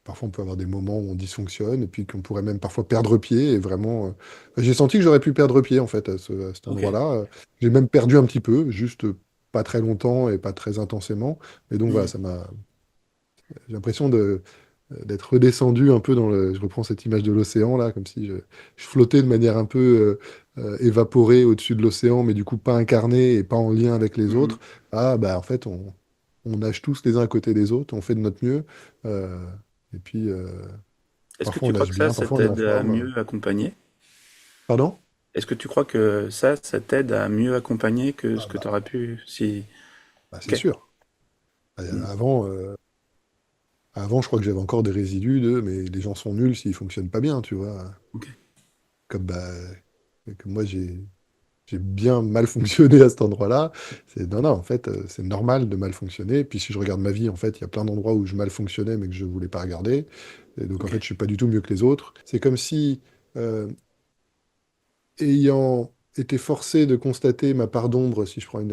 parfois on peut avoir des moments où on dysfonctionne et puis qu'on pourrait même parfois perdre pied et vraiment. J'ai senti que j'aurais pu perdre pied en fait à cet Ok. endroit-là. J'ai même perdu un petit peu, juste pas très longtemps et pas très intensément. Et donc voilà, Mhm. ça m'a. J'ai l'impression d'être redescendu un peu je reprends cette image de l'océan là, comme si je flottais de manière un peu évaporée au-dessus de l'océan, mais du coup pas incarné et pas en lien avec les Mhm. autres. Ah bah en fait on nage tous les uns à côté des autres, on fait de notre mieux. euh, et puis Est-ce que parfois on tu crois nage que ça, bien, ça parfois on est en t'aide à forme. mieux accompagner? Pardon? Est-ce que tu crois que ça t'aide à mieux accompagner que ce Ah que tu aurais pu si... bah, c'est Ok. sûr. Mhm. Avant, je crois que j'avais encore des résidus mais les gens sont nuls s'ils fonctionnent pas bien, tu vois. Ok. Comme bah, que moi j'ai bien mal fonctionné à cet endroit-là. Non, non, en fait, c'est normal de mal fonctionner. Puis si je regarde ma vie, en fait, il y a plein d'endroits où je mal fonctionnais, mais que je voulais pas regarder. Et donc, en Ok. fait, je suis pas du tout mieux que les autres. C'est comme si, euh, ayant été forcé de constater ma part d'ombre, si je prends un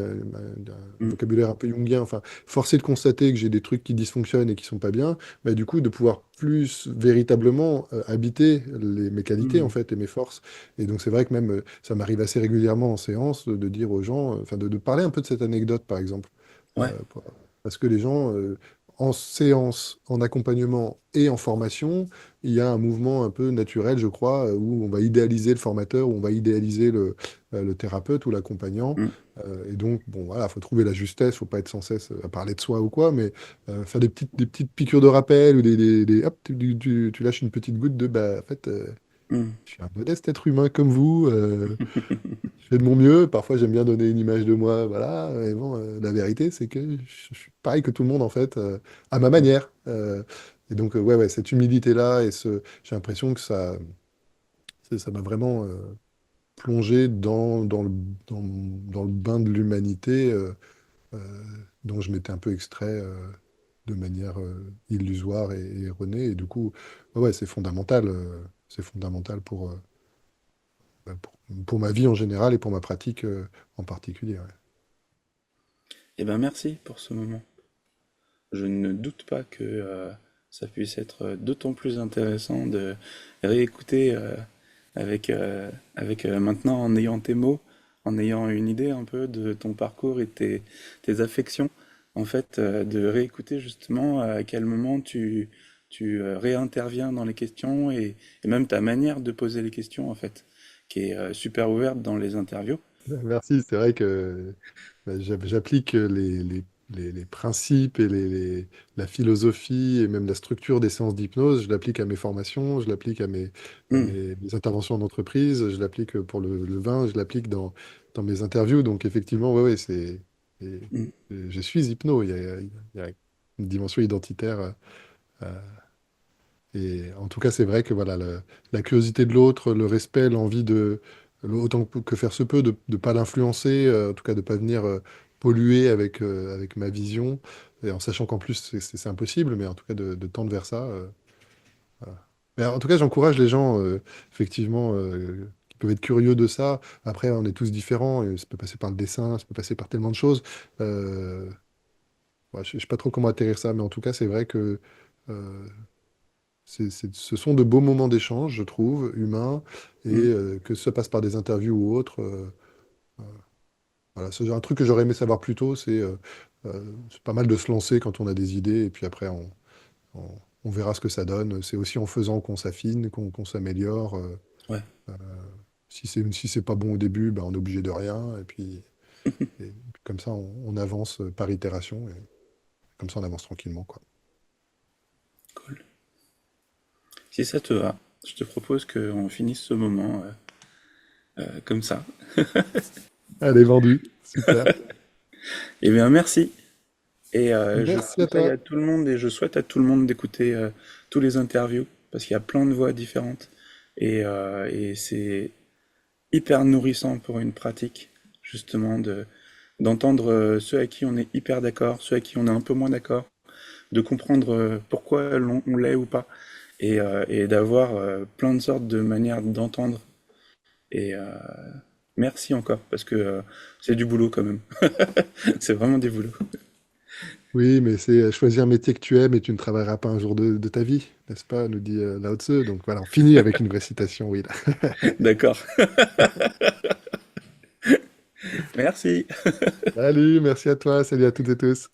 Mhm. vocabulaire un peu jungien, enfin, forcé de constater que j'ai des trucs qui dysfonctionnent et qui sont pas bien, bah, du coup, de pouvoir plus véritablement habiter mes qualités, en Mhm. fait, et mes forces. Et donc, c'est vrai que même, ça m'arrive assez régulièrement en séance de dire aux gens, enfin, de parler un peu de cette anecdote, par exemple. Ouais. Pour- Parce que les gens, en séance, en accompagnement et en formation, il y a un mouvement un peu naturel, je crois, où on va idéaliser le formateur, où on va idéaliser le thérapeute ou l'accompagnant. Mhm. Et donc, bon, voilà, faut trouver la justesse, faut pas être sans cesse à parler de soi ou quoi, mais faire des petites piqûres de rappel ou hop, tu lâches une petite goutte de, bah, en fait, Mhm. je suis un modeste être humain comme vous. Je fais de mon mieux. Parfois, j'aime bien donner une image de moi. Voilà. Et bon, la vérité, c'est que je suis pareil que tout le monde, en fait, à ma manière. Et donc, ouais, ouais, cette humilité-là, j'ai l'impression que ça m'a vraiment plongé dans le bain de l'humanité euh, dont je m'étais un peu extrait de manière illusoire et erronée. Et du coup, ouais, ouais, c'est fondamental pour ma vie en général et pour ma pratique en particulier. Ouais. Eh ben merci pour ce moment. Je ne doute pas que ça puisse être d'autant plus intéressant de réécouter avec maintenant en ayant tes mots, en ayant une idée un peu de ton parcours et tes affections, en fait, de réécouter justement à quel moment tu réinterviens dans les questions et même ta manière de poser les questions, en fait, qui est super ouverte dans les interviews. Merci, c'est vrai que j'applique les principes et la philosophie et même la structure des séances d'hypnose, je l'applique à mes formations, je l'applique Hmm, mes interventions en entreprise, je l'applique pour le vin, je l'applique dans mes interviews. Donc effectivement, ouais, ouais, et- hmm. je suis hypno, il y a une dimension identitaire. euh, et en tout cas, c'est vrai que voilà, la curiosité de l'autre, le respect, l'envie autant que faire se peut, de ne pas l'influencer, en tout cas de ne pas venir polluer avec ma vision, et en sachant qu'en plus c'est impossible, mais en tout cas de tendre vers ça. Voilà. Mais en tout cas, j'encourage les gens, effectivement, qui peuvent être curieux de ça. Après, on est tous différents, et ça peut passer par le dessin, ça peut passer par tellement de choses. Euh, ouais, je ne sais pas trop comment atterrir ça, mais en tout cas, c'est vrai que euh, ce sont de beaux moments d'échange, je trouve, humains, et Mm. que ça passe par des interviews ou autres. Voilà, c'est un truc que j'aurais aimé savoir plus tôt, c'est pas mal de se lancer quand on a des idées, et puis après, on verra ce que ça donne. C'est aussi en faisant qu'on s'affine, qu'on s'améliore. Ouais, Euh, si c'est pas bon au début, ben, on est obligé de rien, et puis comme ça, on avance par itération, et comme ça, on avance tranquillement, quoi. cool. Si ça te va, je te propose qu'on finisse ce moment comme ça. Allez, vendu. Super. Eh bien, merci. Et je Merci à conseille toi. à tout le monde et je souhaite à tout le monde d'écouter tous les interviews parce qu'il y a plein de voix différentes et c'est hyper nourrissant pour une pratique justement d'entendre ceux à qui on est hyper d'accord, ceux à qui on est un peu moins d'accord, de comprendre pourquoi on l'est ou pas et d'avoir plein de sortes de manières d'entendre et merci encore parce que c'est du boulot quand même. C'est vraiment du boulot. Oui, mais c'est choisir un métier que tu aimes et tu ne travailleras pas un jour de ta vie, n'est-ce pas, nous dit Lao Tse. Donc voilà, on finit avec une vraie citation, oui. D'accord. Merci. Salut, merci à toi, salut à toutes et tous.